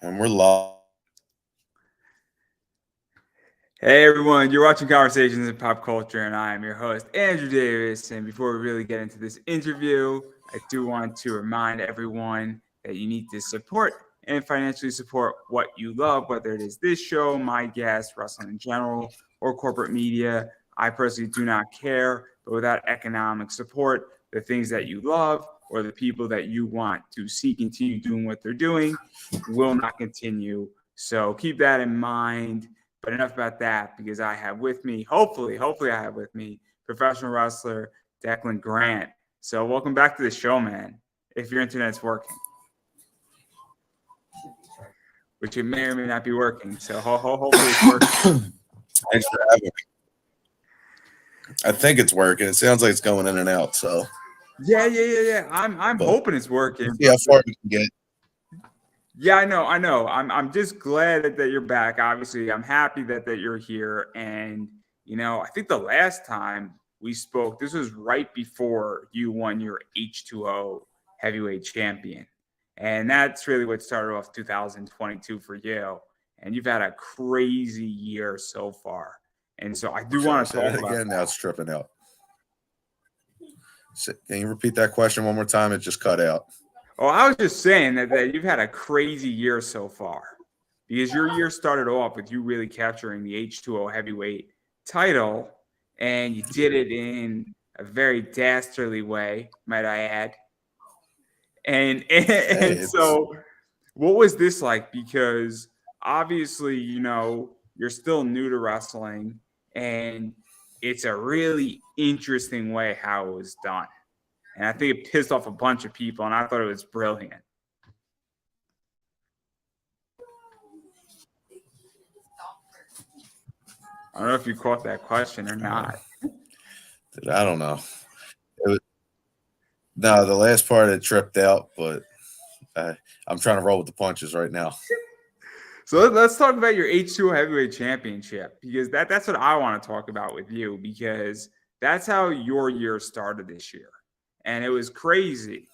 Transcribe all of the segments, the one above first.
And we're live. Hey everyone, you're watching Conversations in Pop Culture, and I am your host, Andrew Davis. And before we really get into this interview, I do want to remind everyone that you need to support and financially support what you love, whether it is this show, my guests, wrestling in general, or corporate media. I personally do not care, but without economic support, the things that you love or the people that you want to see continue doing what they're doing will not continue. So keep that in mind. But enough about that, because I have with me, hopefully I have with me professional wrestler Deklan Grant. So welcome back to the show, man. If your internet's working, which it may or may not be working. So hopefully it's working. Thanks for having me. I think it's working. It sounds like it's going in and out. So, Yeah. I'm but hoping it's working. we'll see how far we can get. Yeah, I know. I'm just glad that you're back. Obviously, I'm happy that you're here. And I think the last time we spoke, this was right before you won your H2O heavyweight champion. And that's really what started off 2022 for you. And you've had a crazy year so far. And so I do Sorry, want to say talk that about again. that. Now it's tripping out. Can you repeat that question one more time? It just cut out. Oh, I was just saying that you've had a crazy year so far, because your year started off with you really capturing the H2O heavyweight title, and you did it in a very dastardly way, might I add. And and, Hey, and it's so what was this like? Because obviously, you're still new to wrestling, and it's a really interesting way how it was done. And I think it pissed off a bunch of people, and I thought it was brilliant. I don't know if you caught that question or not. I don't know. It was, no, the last part it tripped out, but I, I'm trying to roll with the punches right now. So let's talk about your H2O heavyweight championship, because that's what I want to talk about with you, because that's how your year started this year. And it was crazy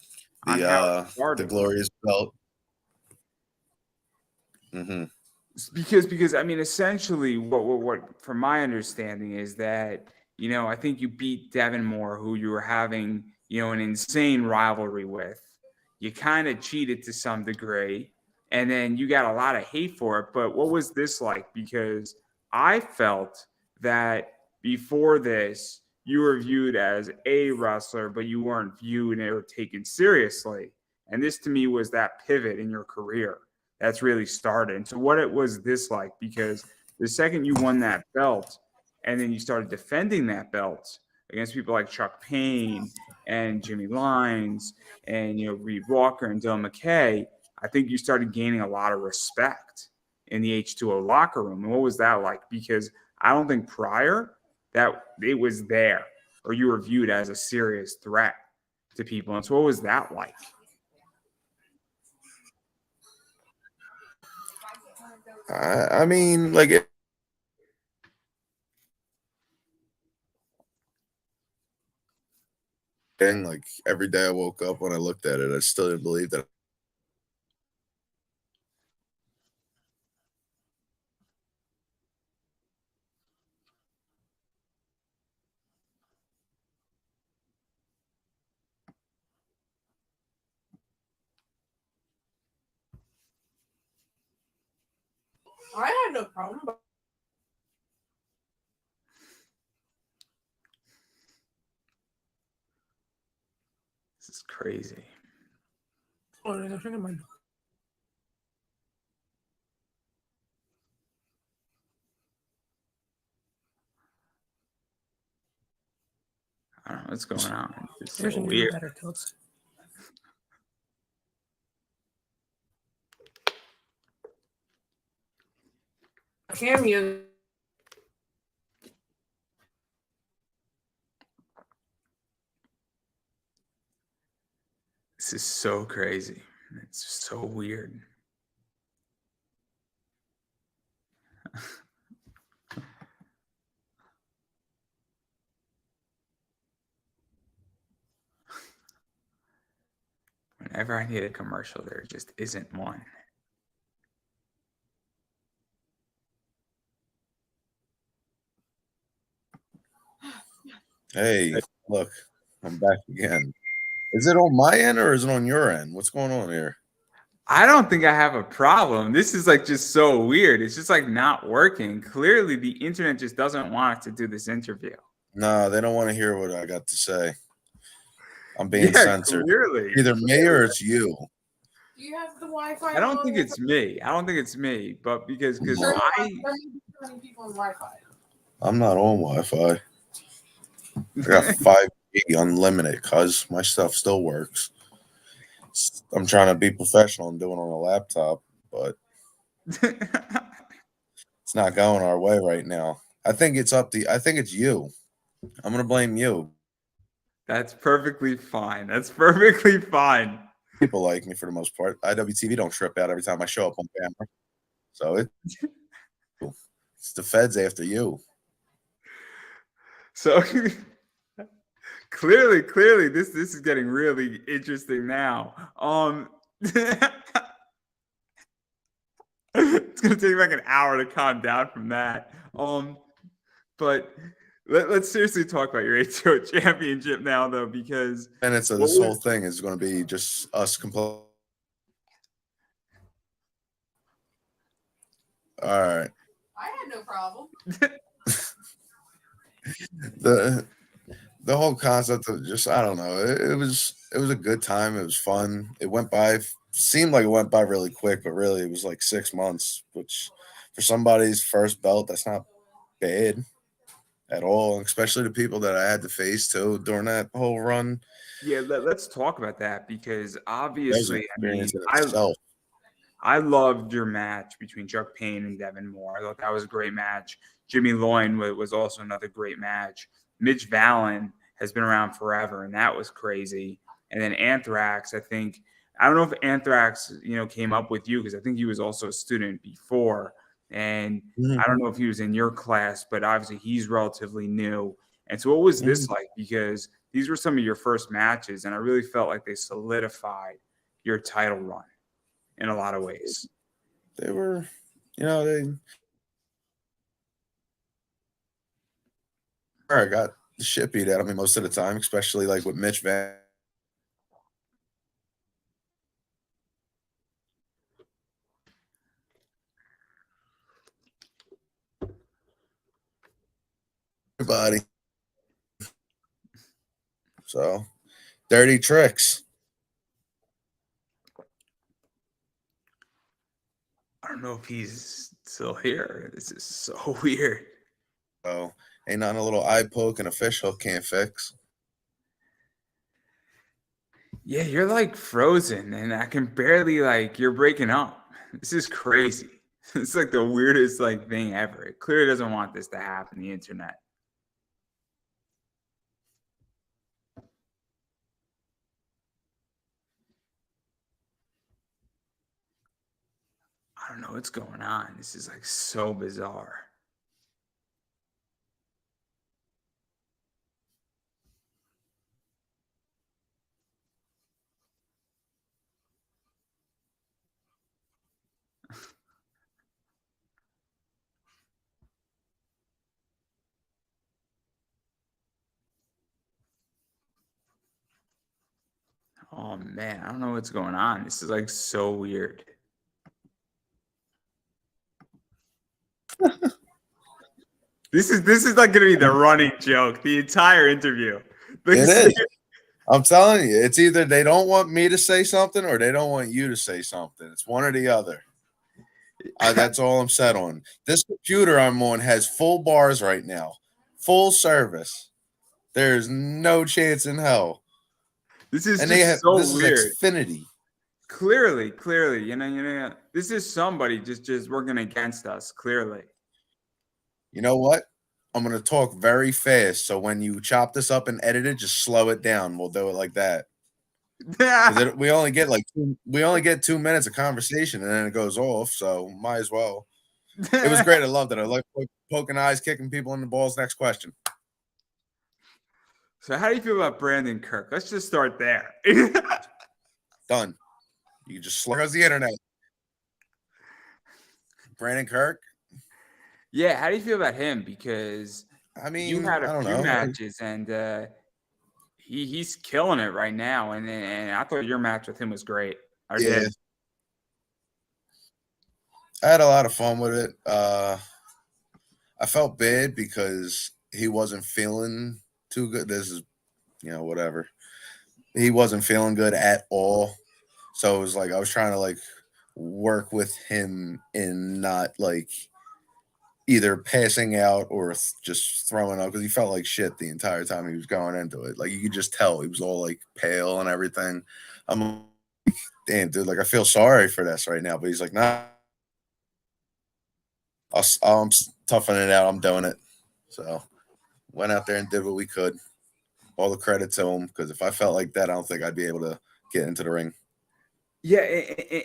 on The how it uh the started. glorious belt. Hmm. Because I mean, essentially what from my understanding is that I think you beat Devin Moore, who you were having an insane rivalry with. You kind of cheated to some degree, and then you got a lot of hate for it. But what was this like? Because I felt that before this you were viewed as a wrestler, but you weren't viewed or taken seriously, and this to me was that pivot in your career that's really started. And so what it was this like? Because the second you won that belt and then you started defending that belt against people like Chuck Payne and Jimmy Lyons and Reed Walker and Dylan McKay, I think you started gaining a lot of respect in the H2O locker room. And what was that like? Because I don't think prior that it was there, or you were viewed as a serious threat to people. And so what was that like? I mean, like every day I woke up when I looked at it, I still didn't believe that. I had no problem. This is crazy. Oh, there's a friend of mine. I don't know what's going on. It's so There's an even weird. better tilts. Cameo. This is so crazy. It's so weird. Whenever I need a commercial, there just isn't one. Hey, look, I'm back again. Is it on my end or is it on your end? What's going on here? I don't think I have a problem. This is like just so weird. It's just like not working. Clearly, the internet just doesn't want us to do this interview. No, they don't want to hear what I got to say. I'm being Yeah, censored. clearly. Either me or it's you. Do you have the Wi-Fi? I don't on? think it's me. I don't think it's me, but because No. There I may be too many people on Wi-Fi. I'm not on Wi-Fi. I got 5G unlimited because my stuff still works. I'm trying to be professional and do it on a laptop, but it's not going our way right now. I think it's you. I'm gonna blame you. That's perfectly fine. That's perfectly fine. People like me for the most part. IWTV don't trip out every time I show up on camera. So it's the feds after you. So clearly, this is getting really interesting now. It's gonna take like an hour to calm down from that. But let's seriously talk about your ATO championship now, though, because Minutes of what this whole was- thing is going to be just us complaining. All right. I had no problem. The whole concept of just I don't know. It was a good time. It was fun. It went by seemed like it went by really quick, but really it was like 6 months, which for somebody's first belt, that's not bad at all. Especially the people that I had to face too during that whole run. Yeah, let's talk about that because That was an obviously, I mean, experience in itself. I loved your match between Chuck Payne and Devin Moore. I thought that was a great match. Jimmy Loin was also another great match. Mitch Vallon has been around forever, and that was crazy. And then Anthrax, I don't know if Anthrax, came up with you because I think he was also a student before. And Mhm. I don't know if he was in your class, but obviously he's relatively new. And so what was this like? Because these were some of your first matches, and I really felt like they solidified your title run in a lot of ways. They were, they. I got the shit beat out of me most of the time, especially like with Mitch Van. Everybody. So dirty tricks. I don't know if he's still here. This is so weird. So ain't nothing a little eye poke and a fish hook can't fix. Yeah, you're like frozen, and I can barely you're breaking up. This is crazy. It's like the weirdest thing ever. It clearly doesn't want this to happen. The internet. I don't know what's going on. This is so bizarre. Oh man, I don't know what's going on. This is so weird. This is going to be the running joke the entire interview. It is. I'm telling you, it's either they don't want me to say something or they don't want you to say something. It's one or the other. That's all I'm set on. This computer I'm on has full bars right now, full service. There's no chance in hell. This is And just so this weird. is Xfinity. Clearly, this is somebody just working against us. Clearly. You know what? I'm gonna talk very fast, so when you chop this up and edit it, just slow it down. We'll do it like that. We only get we only get 2 minutes of conversation, and then it goes off. So might as well. It was great. I loved it. I like poking eyes, kicking people in the balls. Next question. So how do you feel about Brandon Kirk? Let's just start there. Done. You just slurs the internet. Brandon Kirk. Yeah, how do you feel about him? Because I You mean, had a I don't few know. matches, and he's killing it right now. And I thought your match with him was great. I Yeah, did. I had a lot of fun with it. I felt bad because he wasn't feeling too good. This is, whatever. He wasn't feeling good at all. So it was like I was trying to like work with him in not like either passing out or just throwing up because he felt like shit the entire time he was going into it. Like you could just tell he was all like pale and everything. I'm like, damn, dude, like I feel sorry for this right now. But he's like, nah, I'm toughing it out. I'm doing it. So went out there and did what we could. All the credit to him because if I felt like that, I don't think I'd be able to get into the ring. Yeah,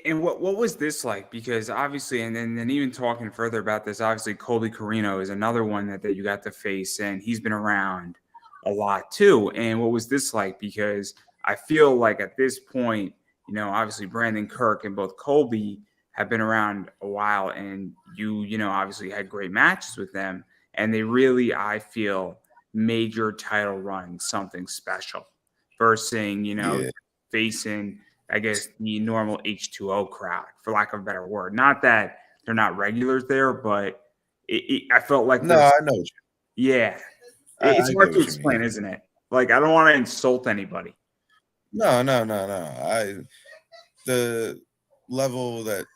and what was this like? Because obviously, and then even talking further about this, obviously, Colby Carino is another one that you got to face, and he's been around a lot too. And what was this like? Because I feel like at this point, obviously Brandon Kirk and both Colby have been around a while, and obviously had great matches with them, and they really, I feel, made your title run something special versus, Yeah. facing, I guess, the normal H2O crowd, for lack of a better word. Not that they're not regulars there, but I felt like No, there's, I know. yeah, I it's get hard to what you explain, mean. isn't it? Like, I don't want to insult anybody. No, no, no, no. The level that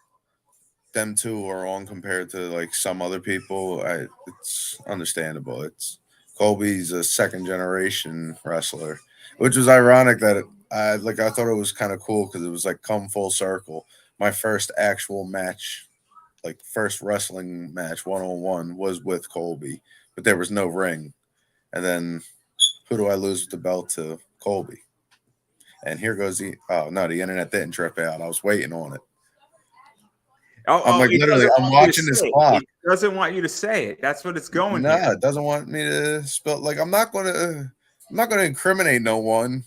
them two are on compared to like some other people, it's understandable. It's Colby's a second generation wrestler, which was ironic that I thought it was kind of cool because it was like come full circle. My first actual match, like first wrestling match 1-on-1 was with Colby, but there was no ring. And then who do I lose with the belt to? Colby. And here goes the internet didn't trip out. I was waiting on it. I'm like It literally, doesn't I'm want you to watching this say it. clock. It doesn't want you to say it. That's what it's going No, here. it doesn't want me to spill. Like I'm not gonna incriminate no one.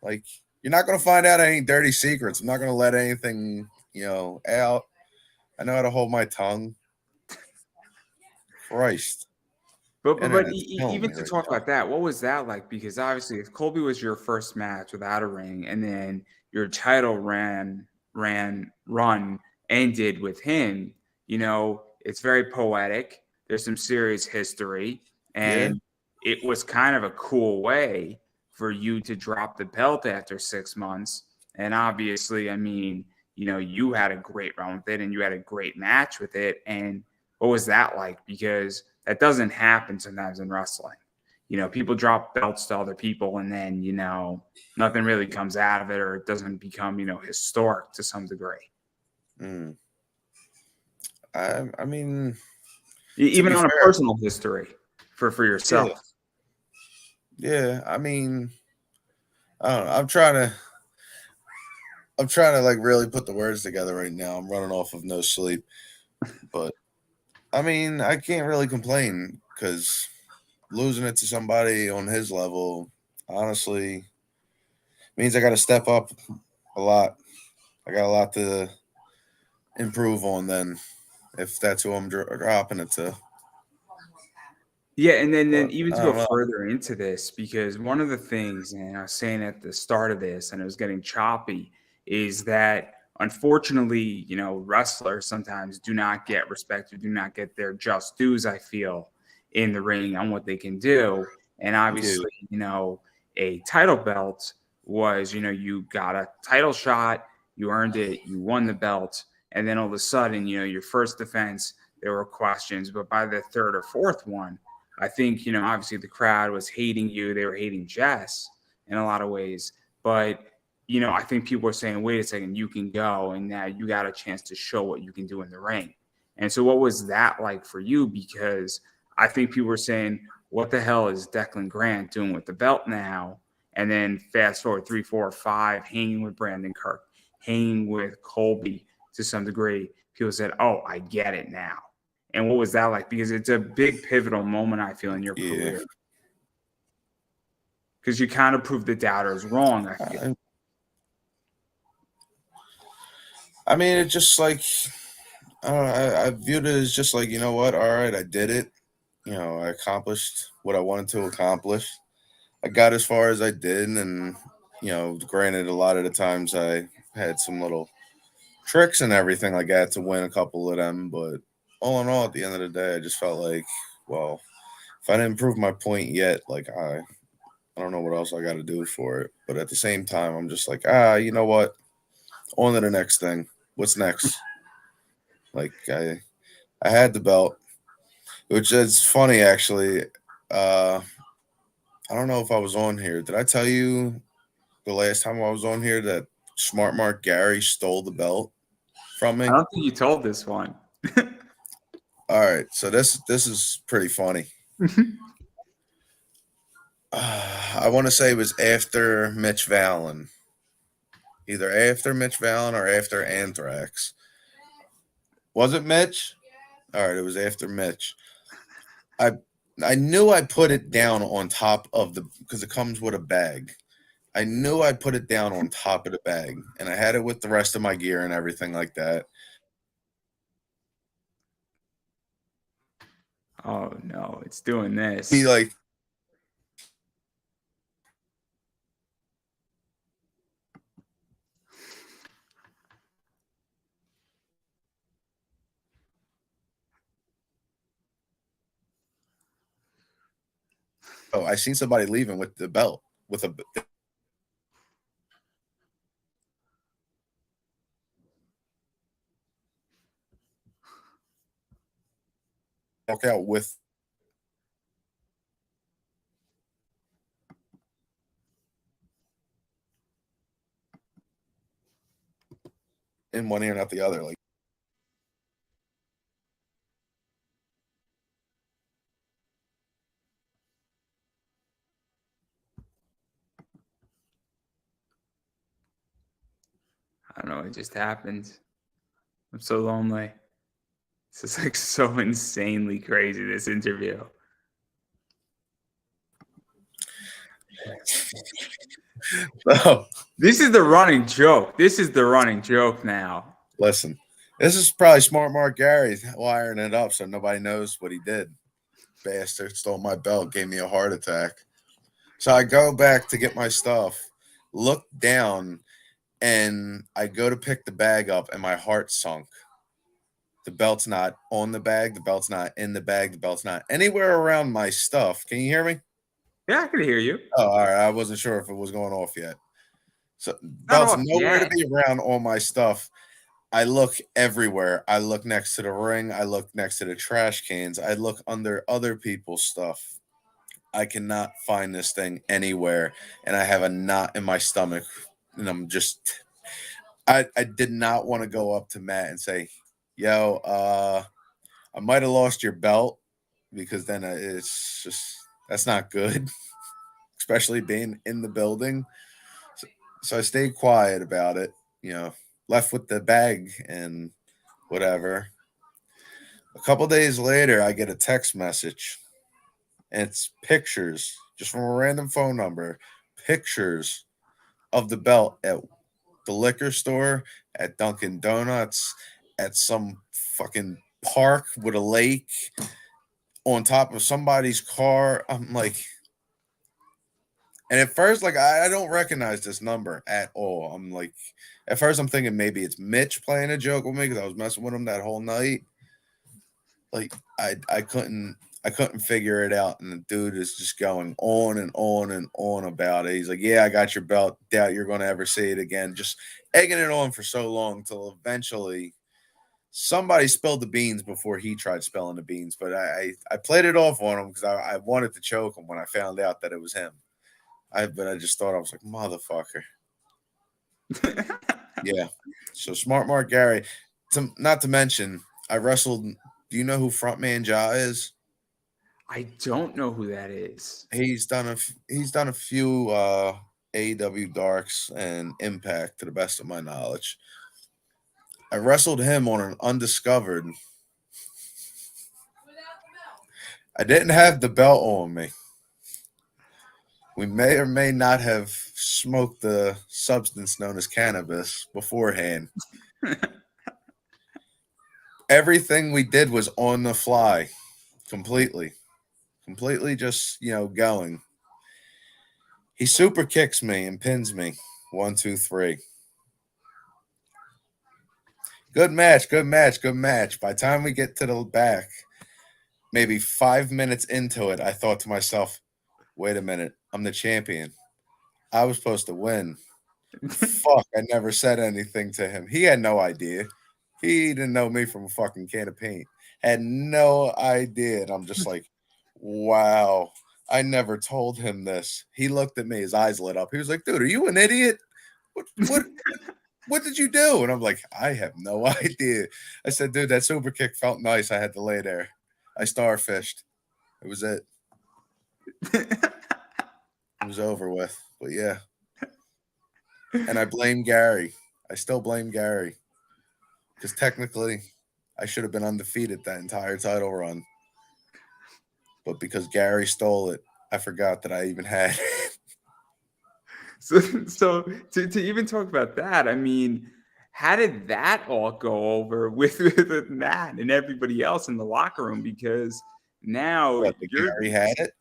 Like you're not gonna find out any dirty secrets. I'm not gonna let anything, out. I know how to hold my tongue. Christ, But internet's killing even me to right talk now. about that, what was that like? Because obviously, if Colby was your first match without a ring, and then your title run ended with him, it's very poetic. There's some serious history, Yeah, and it was kind of a cool way for you to drop the belt after 6 months. And obviously, I mean, you had a great run with it, and you had a great match with it, and what was that like? Because that doesn't happen sometimes in wrestling. People drop belts to other people and then, nothing really comes out of it, or it doesn't become, historic to some degree. mm. I mean, to Even be on a fair, personal history for yeah, yourself. yeah. I mean, I don't know. I'm trying to like really put the words together right now. I'm running off of no sleep, but I mean, I can't really complain because losing it to somebody on his level, honestly, means I got to step up a lot. I got a lot to improve on then, if that's who I'm dropping it to. Yeah, and then But even I to go don't know. further into this, because one of the things, and I was saying at the start of this, and it was getting choppy, is that unfortunately, wrestlers sometimes do not get respect or do not get their just dues, I feel, in the ring on what they can do. And Yeah, obviously, a title belt was, you got a title shot, you earned it, you won the belt, and then all of a sudden, your first defense, there were questions, but by the third or fourth one, I think, obviously the crowd was hating you. They were hating Jess in a lot of ways. But, I think people were saying, wait a second, you can go. And now you got a chance to show what you can do in the ring. And so what was that like for you? Because I think people were saying, what the hell is Declan Grant doing with the belt now? And then fast forward 3, 4, 5, hanging with Brandon Kirk, hanging with Colby to some degree. People said, oh, I get it now. And what was that like? Because it's a big pivotal moment, I feel, in your yeah. career. Because you kind of proved the doubters wrong, I feel. I mean, it's just like I don't know. I viewed it as just like, you know what? All right, I did it. I accomplished what I wanted to accomplish. I got as far as I did, and granted, a lot of the times I had some little tricks and everything like that to win a couple of them, but all in all, at the end of the day, I just felt like, well, if I didn't prove my point yet, like I don't know what else I got to do for it. But at the same time, I'm just like, you know what? On to the next thing. What's next? Like I had the belt, which is funny actually. I don't know if I was on here. Did I tell you the last time I was on here that Smart Mark Gary stole the belt from me? I don't think you told this one. All right, so this is pretty funny. I want to say it was after Mitch Vallon, either after Mitch Vallon or after Anthrax. Was it Mitch? All right, it was after Mitch. I I knew I put it down on top of the because it comes with a bag. I knew I put it down on top of the bag, and I had it with the rest of my gear and everything like that. Oh no, it's doing this. He like I seen somebody leaving with the belt with a walk out with in one ear and out the other. Like I don't know. It just happened. I'm so lonely. This is like so insanely crazy. This interview. so, This is the running joke. This is the running joke now. listen, this is probably Smart Mark Gary wiring it up so nobody knows what he did. Bastard stole my belt, gave me a heart attack. So I go back to get my stuff, look down, and I go to pick the bag up, and my heart sunk. The belt's not on the bag. The belt's not in the bag. The belt's not anywhere around my stuff. Can you hear me? Yeah, I can hear you. Oh, all right. I wasn't sure if it was going off yet. So Not belt's off nowhere yet. to be around all my stuff. I look everywhere. I look next to the ring. I look next to the trash cans. I look under other people's stuff. I cannot find this thing anywhere, and I have a knot in my stomach, and I'm just. I did not want to go up to Matt and say, "Yo, I might have lost your belt," because then it's just that's not good, especially being in the building. So I stayed quiet about it, left with the bag and whatever. A couple days later, I get a text message, and it's pictures just from a random phone number, pictures of the belt at the liquor store, at Dunkin' Donuts, at some fucking park with a lake, on top of somebody's car. I'm like, and at first, like, I don't recognize this number at all. I'm like, at first, I'm thinking maybe it's Mitch playing a joke with me because I was messing with him that whole night. Like, I couldn't figure it out, and the dude is just going on and on and on about it. He's like, "Yeah, I got your belt. Doubt you're going to ever see it again." Just egging it on for so long till eventually somebody spilled the beans before he tried spilling the beans. But I played it off on him because I wanted to choke him when I found out that it was him. But I just thought I was like, motherfucker. Yeah. So Smart Mark Gary. Not to mention, I wrestled. Do you know who Frontman Ja is? I don't know who that is. He's done a few AEW Darks and Impact to the best of my knowledge. I wrestled him on an undiscovered. I didn't have the belt on me. We may or may not have smoked the substance known as cannabis beforehand. Everything we did was on the fly, completely. completely just going. He super kicks me and pins me. 1, 2, 3. Good match, good match, good match. By the time we get to the back, maybe 5 minutes into it, I thought to myself, wait a minute, I'm the champion. I was supposed to win. Fuck, I never said anything to him. He had no idea. He didn't know me from a fucking can of paint. Had no idea. And I'm just like, wow, I never told him this. He looked at me, his eyes lit up. He was like, dude, are you an idiot? What did you do? And I'm like, I have no idea. I said, dude, that super kick felt nice. I had to lay there. I starfished. It was it. It was over with. But yeah. And I blame Gary. I still blame Gary. Because technically, I should have been undefeated that entire title run. But because Gary stole it, I forgot that I even had it. So to even talk about that, I mean, how did that all go over with Matt and everybody else in the locker room? Because now What, the you're Gary had it?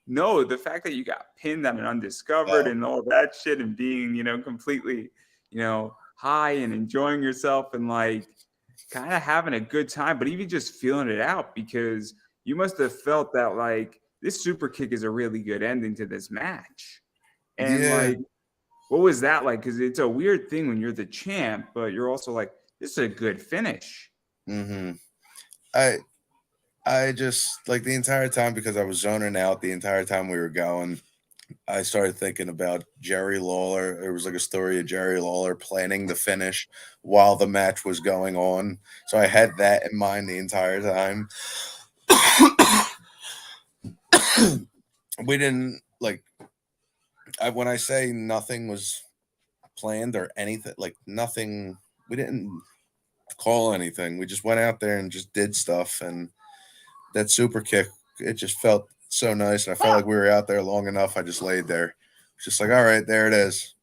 no, the fact that you got pinned on an undiscovered Oh. and all that shit and being, completely, high and enjoying yourself and like kind of having a good time, but even just feeling it out because you must have felt that like this super kick is a really good ending to this match. And Yeah. like, what was that like? Because it's a weird thing when you're the champ, but you're also like, this is a good finish. Mm-hmm. I just like the entire time because I was zoning out the entire time we were going. I started thinking about Jerry Lawler. There was like a story of Jerry Lawler planning the finish while the match was going on. So I had that in mind the entire time. We didn't like when I say nothing was planned or anything, like nothing, we didn't call anything. We just went out there and just did stuff. And that super kick, it just felt so nice. And I felt like we were out there long enough. I just laid there. Just like, all right, there it is.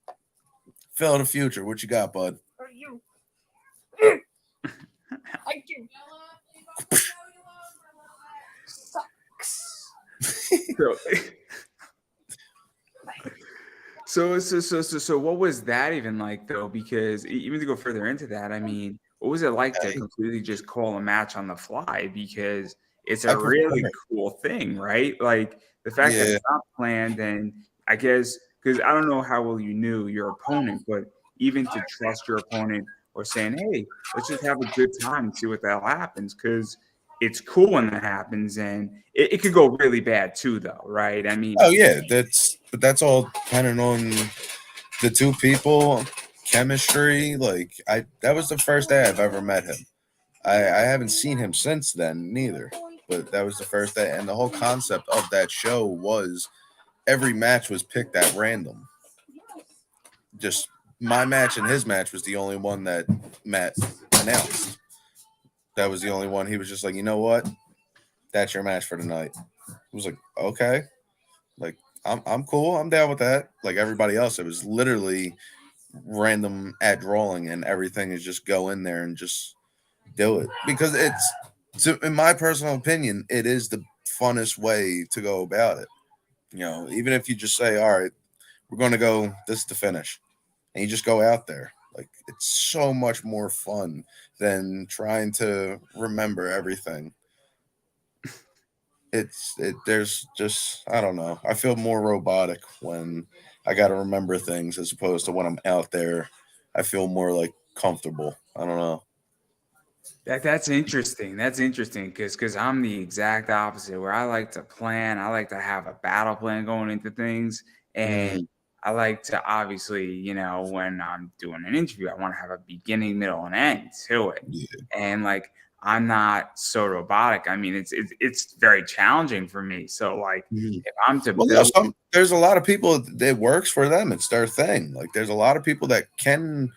Phil of the future. What you got, bud? I do. Sucks. So what was that even like though? Because even to go further into that, I mean, what was it like to completely just call a match on the fly? Because it's a really cool thing, right? Like the fact that it's not planned, and I guess because I don't know how well you knew your opponent, but even to trust your opponent or saying, "Hey, let's just have a good time and see what the hell happens," because it's cool when that happens, and it could go really bad too, though, right? I mean, Oh yeah, that's all depending on the two people, chemistry. Like that was the first day I've ever met him. I haven't seen him since then neither. But that was the first day, and the whole concept of that show was every match was picked at random. Just my match and his match was the only one that Matt announced. That was the only one. He was just like, you know what? That's your match for tonight. I was like, okay. Like, I'm cool. I'm down with that. Like everybody else, it was literally random at drawing, and everything is just go in there and just do it because in my personal opinion, it is the funnest way to go about it. Even if you just say, all right, we're going to go, this is the finish, and you just go out there. Like it's so much more fun than trying to remember everything. There's just, I don't know. I feel more robotic when I got to remember things as opposed to when I'm out there. I feel more like comfortable. I don't know. That's interesting. That's interesting because I'm the exact opposite where I like to plan. I like to have a battle plan going into things, and I like to obviously, when I'm doing an interview, I want to have a beginning, middle, and end to it. Yeah. And like I'm not so robotic. I mean, it's very challenging for me. So like if I'm to build, there's a lot of people that works for them. It's their thing. Like there's a lot of people that can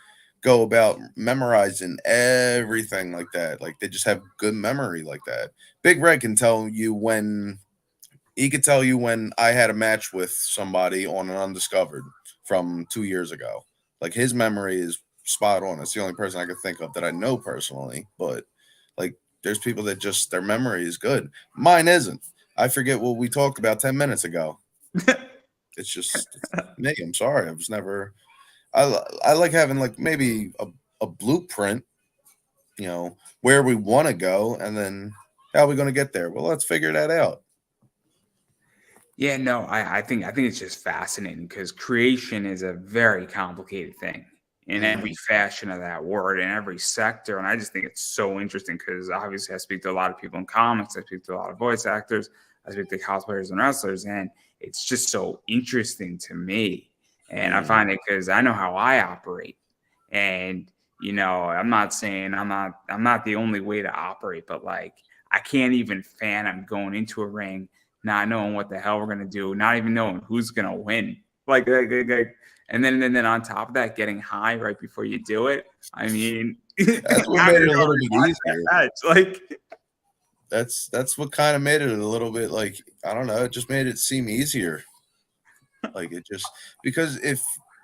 go about memorizing everything like that. Like they just have good memory like that. Big Red can tell you when I had a match with somebody on an undiscovered from 2 years ago. Like his memory is spot on. It's the only person I could think of that I know personally. But like there's people that just their memory is good. Mine isn't. I forget what we talked about 10 minutes ago. It's me. I'm sorry. I was never. I like having like maybe a blueprint, where we want to go, and then how are we going to get there? Well, let's figure that out. Yeah, no, I think it's just fascinating because creation is a very complicated thing in every fashion of that word, in every sector. And I just think it's so interesting because obviously I speak to a lot of people in comics, I speak to a lot of voice actors, I speak to cosplayers and wrestlers, and it's just so interesting to me. And I find it because I know how I operate. And I'm not saying I'm not the only way to operate, but like I can't even fathom going into a ring not knowing what the hell we're gonna do, not even knowing who's gonna win. And then on top of that, getting high right before you do it. I mean, That's what made it a little bit easier. Like, that's what kind of made it a little bit like, I don't know. It just made it seem easier. Like it just, because if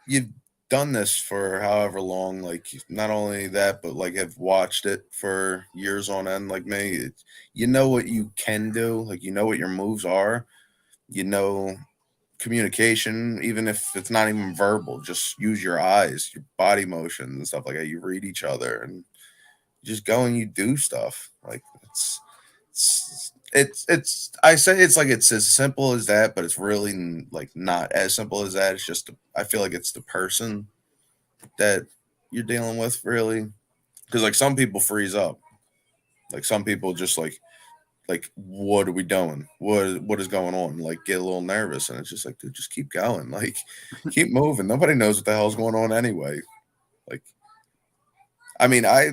you've done this for however long, like not only that, but like have watched it for years on end, like me, you know what you can do, like you know what your moves are, you know communication, even if it's not even verbal, just use your eyes, your body motion and stuff like that. You read each other and you just go and you do stuff. Like it's I say it's like it's as simple as that, but it's really like not as simple as that. It's just I feel like it's the person that you're dealing with, really, because like some people freeze up, like some people just like what are we doing, what is going on, like get a little nervous, and it's just like, dude, just keep going, like keep moving. Nobody knows what the hell's going on anyway. Like, I mean, I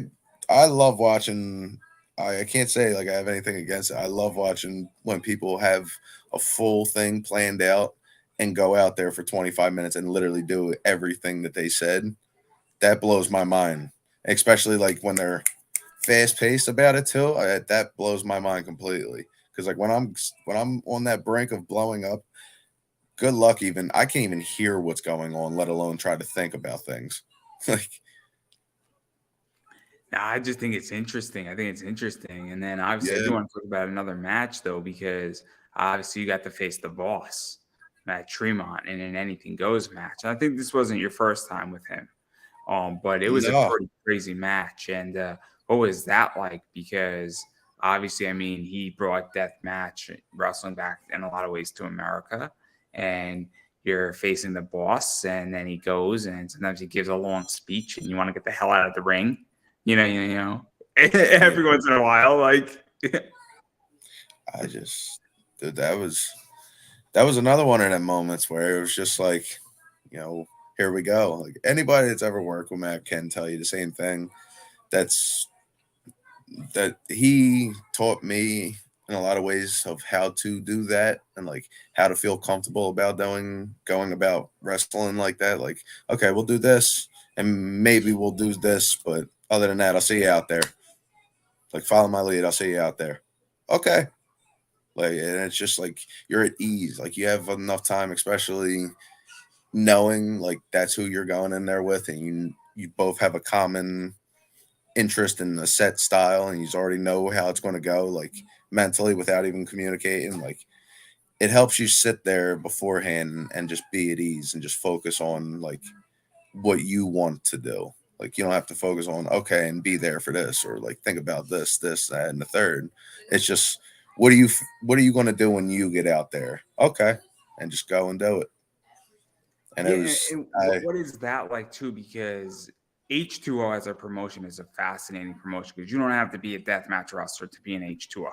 love watching. I can't say like I have anything against it. I love watching when people have a full thing planned out and go out there for 25 minutes and literally do everything that they said. That blows my mind, especially like when they're fast paced about it too. That blows my mind completely. Because like when I'm on that brink of blowing up, good luck. Even I can't even hear what's going on, let alone try to think about things. Like, I just think it's interesting. I think it's interesting. And then obviously, I yeah, do want to talk about another match though, because obviously you got to face the boss, Matt Tremont, in an anything goes match. And I think this wasn't your first time with him, but it was a no, pretty crazy match. And what was that like? Because obviously, I mean, he brought death match wrestling back in a lot of ways to America, and you're facing the boss, and then he goes, and sometimes he gives a long speech, and you want to get the hell out of the ring, yeah. every once in a while, like. I just dude, that was another one of them moments where it was just like, you know, here we go. Like anybody that's ever worked with Matt can tell you the same thing. That's that he taught me in a lot of ways of how to do that and like how to feel comfortable about going about wrestling like that. Like, okay, we'll do this and maybe we'll do this, but other than that, I'll see you out there. Like follow my lead, I'll see you out there. Okay. Like, and it's just like you're at ease. Like you have enough time, especially knowing like that's who you're going in there with, and you both have a common interest in a set style, and you already know how it's going to go, like mentally without even communicating. Like it helps you sit there beforehand and just be at ease and just focus on like what you want to do. Like you don't have to focus on okay and be there for this or like think about this, that, and the third. It's just what are you going to do when you get out there? Okay, and just go and do it. And it Yeah, was and I what is that like too? Because H2O as a promotion is a fascinating promotion because you don't have to be a deathmatch wrestler to be an H2O.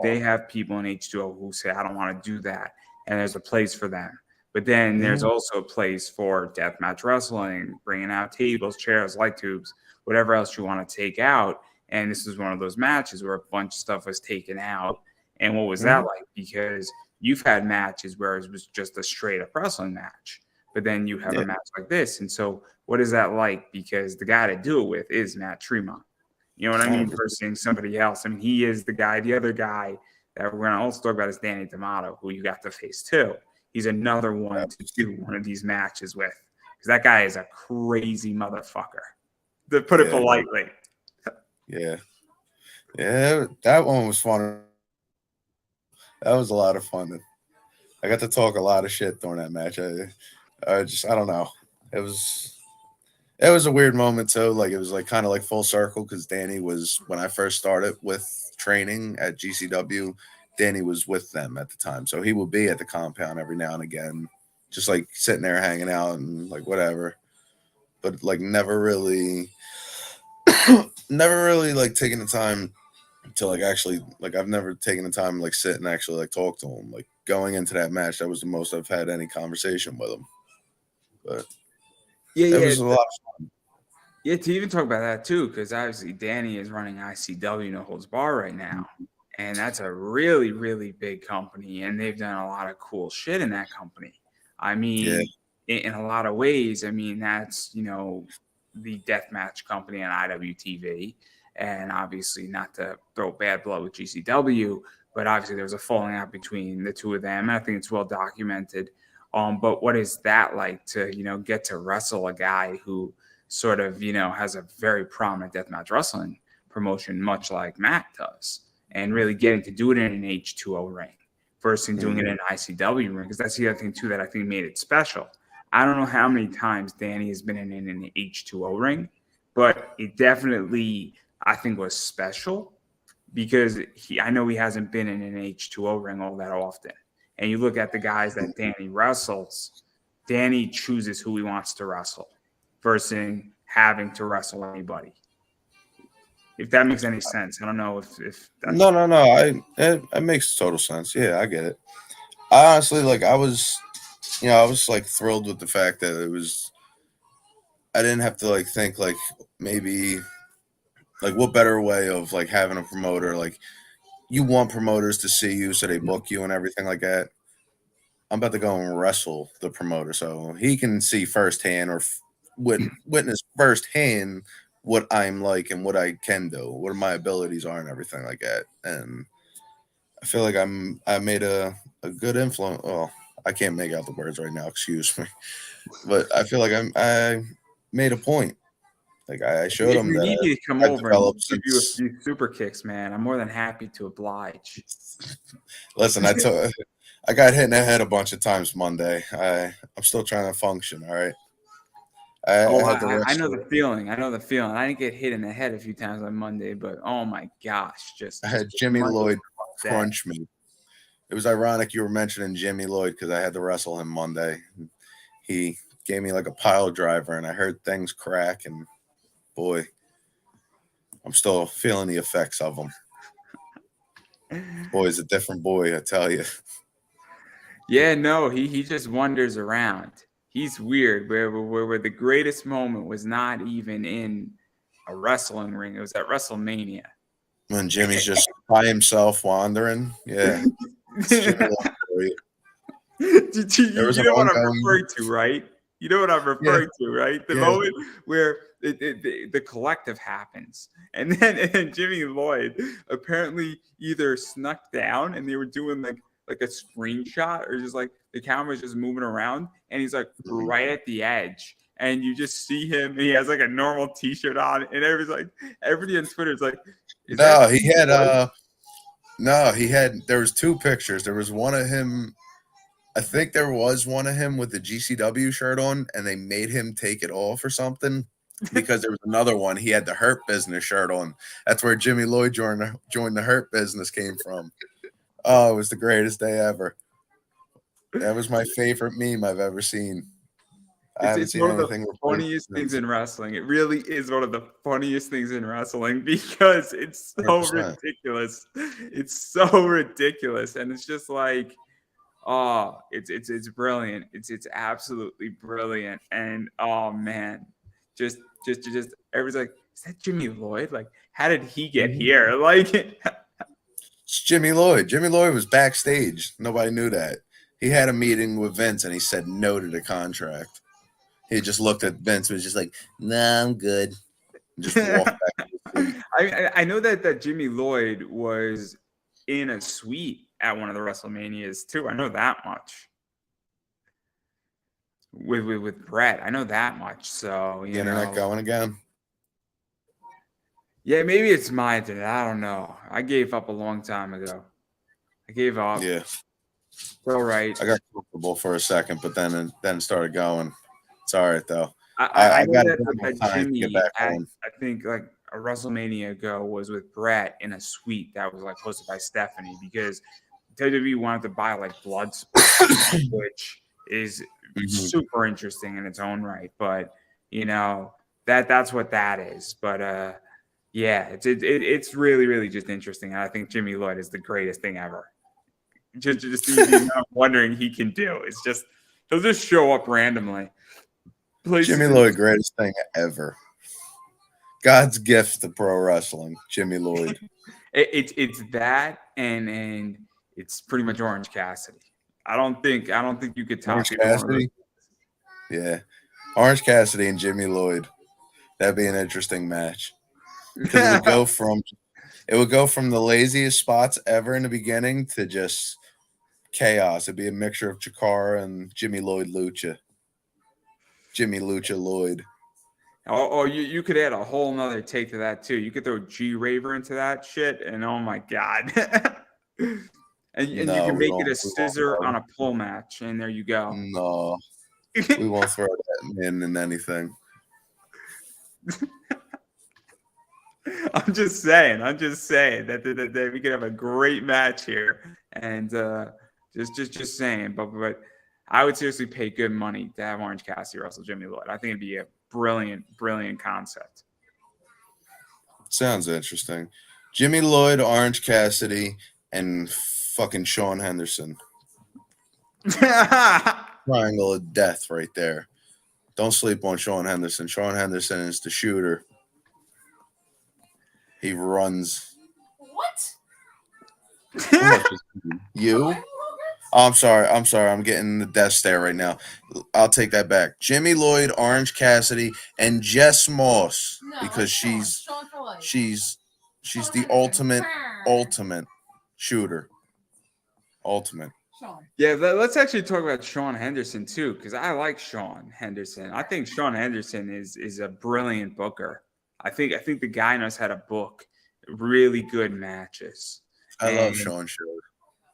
They have people in H2O who say, I don't want to do that. And there's a place for them. But then there's Mhm. also a place for deathmatch wrestling, bringing out tables, chairs, light tubes, whatever else you want to take out. And this is one of those matches where a bunch of stuff was taken out. And what was that Mhm. like? Because you've had matches where it was just a straight up wrestling match, but then you have a Yeah. match like this. And so, what is that like? Because the guy to do it with is Matt Tremont. You know what I mean? 100%. Versus somebody else. I mean, he is the guy. The other guy that we're going to also talk about is Danny D'Amato, who you got to face too. He's another one to do one of these matches with because that guy is a crazy motherfucker, to put it Yeah. politely. Yeah. Yeah. That one was fun. That was a lot of fun. I got to talk a lot of shit during that match. I don't know. It was it was a weird moment too. Like it was like kind of like full circle because Danny was when I first started with training at GCW. Danny was with them at the time, so he would be at the compound every now and again, just like sitting there hanging out and like whatever. But like never really like taking the time to like actually like I've never taken the time to like sit and actually like talk to him. Like going into that match, that was the most I've had any conversation with him. But Yeah, it yeah. was a lot. Yeah, to even talk about that too, because obviously Danny is running ICW No Holds Bar right now. And that's a really, really big company. And they've done a lot of cool shit in that company. I mean, in a lot of ways, I mean, that's, the deathmatch company on IWTV. And obviously, not to throw bad blood with GCW, but obviously there was a falling out between the two of them. And I think it's well documented. But what is that like to, get to wrestle a guy who sort of, has a very prominent deathmatch wrestling promotion, much like Matt does, and really getting to do it in an H2O ring versus doing it in an ICW ring, because that's the other thing too that I think made it special. I don't know how many times Danny has been in an H2O ring, but it definitely, I think, was special because I know he hasn't been in an H2O ring all that often. And you look at the guys that Danny wrestles, Danny chooses who he wants to wrestle versus having to wrestle anybody. If that makes any sense. I don't know if that's No. It makes total sense. Yeah, I get it. I honestly like I was like thrilled with the fact that it was. I didn't have to like think like maybe like what better way of like having a promoter like you want promoters to see you so they book you and everything like that. I'm about to go and wrestle the promoter so he can see firsthand or witness firsthand what I'm like and what I can do, what my abilities are and everything like that. And I feel like I made a good influence. Well, I can't make out the words right now, excuse me. But I feel like I made a point. Like I showed if him you that need me to come I've over and developed give you a since. few super kicks, man, I'm more than happy to oblige. Listen, I got hit in the head a bunch of times Monday. I'm still trying to function. All right. Oh, I had to I know wrestle. the feeling. I know the feeling. I didn't get hit in the head a few times on Monday, but oh my gosh, I just had Jimmy Monday was Lloyd a rough day. crunch me. It was ironic you were mentioning Jimmy Lloyd because I had to wrestle him Monday. He gave me like a pile driver, and I heard things crack. And boy, I'm still feeling the effects of him. Boy's a different boy, I tell you. Yeah, no, he just wanders around. He's weird. Where the greatest moment was not even in a wrestling ring; it was at WrestleMania. When Jimmy's just by himself wandering, yeah, it's Jimmy Lloyd for you. There was You an know what I'm ongoing, referring to, right? You know what I'm yeah, referring to, right? The yeah. moment where the collective happens, and then Jimmy Lloyd apparently either snuck down and they were doing like a screenshot, or just like the camera's just moving around, and he's like right at the edge, and you just see him, and he has like a normal T-shirt on, and everybody on Twitter is like, "Is that No, he Jimmy had Lloyd?" there was two pictures. There was one of him. I think there was one of him with the GCW shirt on, and they made him take it off or something because there was another one. He had the Hurt Business shirt on. That's where Jimmy Lloyd joined the Hurt Business came from. Oh, it was the greatest day ever. That was my favorite meme I've ever seen. I haven't It's seen one of the anything replace funniest things since. in wrestling. It really is one of the funniest things in wrestling because it's so 100%. ridiculous. It's so ridiculous, and it's just like, oh, it's brilliant. It's absolutely brilliant. And oh man, just everyone's like, is that Jimmy Lloyd? Like, how did he get here? Like, It's Jimmy Lloyd. Jimmy Lloyd was backstage. Nobody knew that. He had a meeting with Vince and he said no to the contract. He just looked at Vince and was just like, "Nah, I'm good." And just walked back to his seat. I know that Jimmy Lloyd was in a suite at one of the WrestleManias too. I know that much. With Brett, I know that much. So The internet going again. yeah, maybe it's my internet. I don't know. I gave up a long time ago. gave up. Yeah. It's all right. I got comfortable for a second, but then started going. It's all right though. I I know got that time to get Jimmy back at home. I think like a WrestleMania ago was with Brett in a suite that was like hosted by Stephanie because WWE wanted to buy like Bloodsport, which is Mhm. super interesting in its own right. But that's what that is. But yeah, it's really just interesting. And I think Jimmy Lloyd is the greatest thing ever. Just the amount of wondering he can do. It's just he'll just show up randomly. Jimmy Places Lloyd, greatest thing ever. God's gift to pro wrestling. Jimmy Lloyd. it's that and it's pretty much Orange Cassidy. I don't think you could top Orange either one of those. Cassidy. Yeah. Orange Cassidy and Jimmy Lloyd. That'd be an interesting match. Because it would go from the laziest spots ever in the beginning to just chaos. It'd be a mixture of Chikara and Jimmy Lloyd Lucha. Jimmy Lucha Lloyd. Oh, you could add a whole nother take to that too. You could throw G Raver into that shit, and oh my god. and you No, can we make it won't. a scissor on a pole match, and there you go. No, we won't throw that in anything. I'm just saying that we could have a great match here, and just saying. But I would seriously pay good money to have Orange Cassidy wrestle Jimmy Lloyd. I think it'd be a brilliant concept. Sounds interesting. Jimmy Lloyd, Orange Cassidy, and fucking Sean Henderson. Triangle of death right there. Don't sleep on Sean Henderson. Sean Henderson is the shooter. He runs. What? You? Oh, I'm sorry. I'm getting the death stare right now. I'll take that back. Jimmy Lloyd, Orange Cassidy, and Jess Moss because she's the ultimate shooter. Ultimate. Yeah, let's actually talk about Sean Henderson too, because I like Sean Henderson. I think Sean Henderson is a brilliant booker. I think the guy knows how to book really good matches. I love Sean Shore.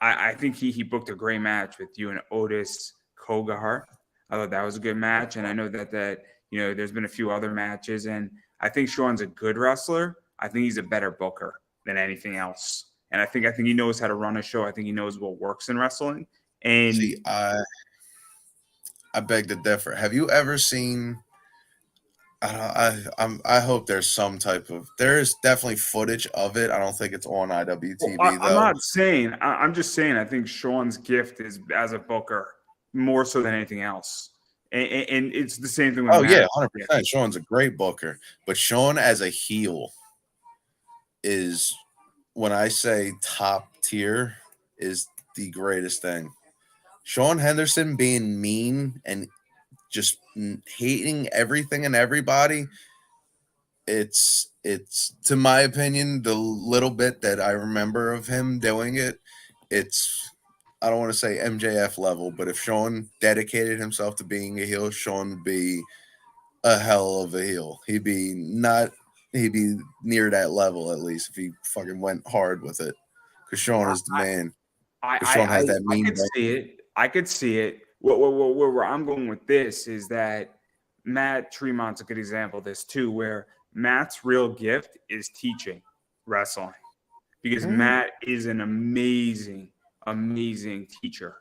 I think he booked a great match with you and Otis Kogahar. I thought that was a good match, and I know that there's been a few other matches, and I think Sean's a good wrestler. I think he's a better booker than anything else, and I think he knows how to run a show. I think he knows what works in wrestling. And see, I beg to differ. Have you ever seen? I hope there's some type of. There is definitely footage of it. I don't think it's on IWTV though. I'm not saying. I'm just saying. I think Sean's gift is as a booker more so than anything else, and it's the same thing with. Oh yeah, 100%. Sean's a great booker, but Sean as a heel is, when I say top tier, is the greatest thing. Sean Henderson being mean and just hating everything and everybody. It's to my opinion, the little bit that I remember of him doing it, it's, I don't want to say MJF level, but if Sean dedicated himself to being a heel, Sean would be a hell of a heel. He'd be near that level at least if he fucking went hard with it. Because Sean is the man. Sean has that mean. I could see it. Where I'm going with this is that Matt Tremont's a good example of this too, where Matt's real gift is teaching wrestling, because Matt is an amazing teacher,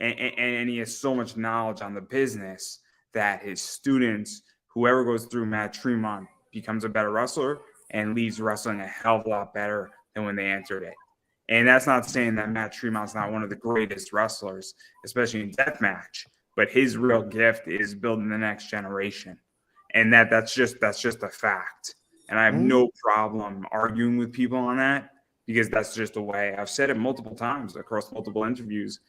and he has so much knowledge on the business that his students, whoever goes through Matt Tremont, becomes a better wrestler and leaves wrestling a hell of a lot better than when they entered it. And that's not saying that Matt Tremont's not one of the greatest wrestlers, especially in deathmatch, but his real gift is building the next generation. And that's just a fact. And I have no problem arguing with people on that, because that's just the way. I've said it multiple times across multiple interviews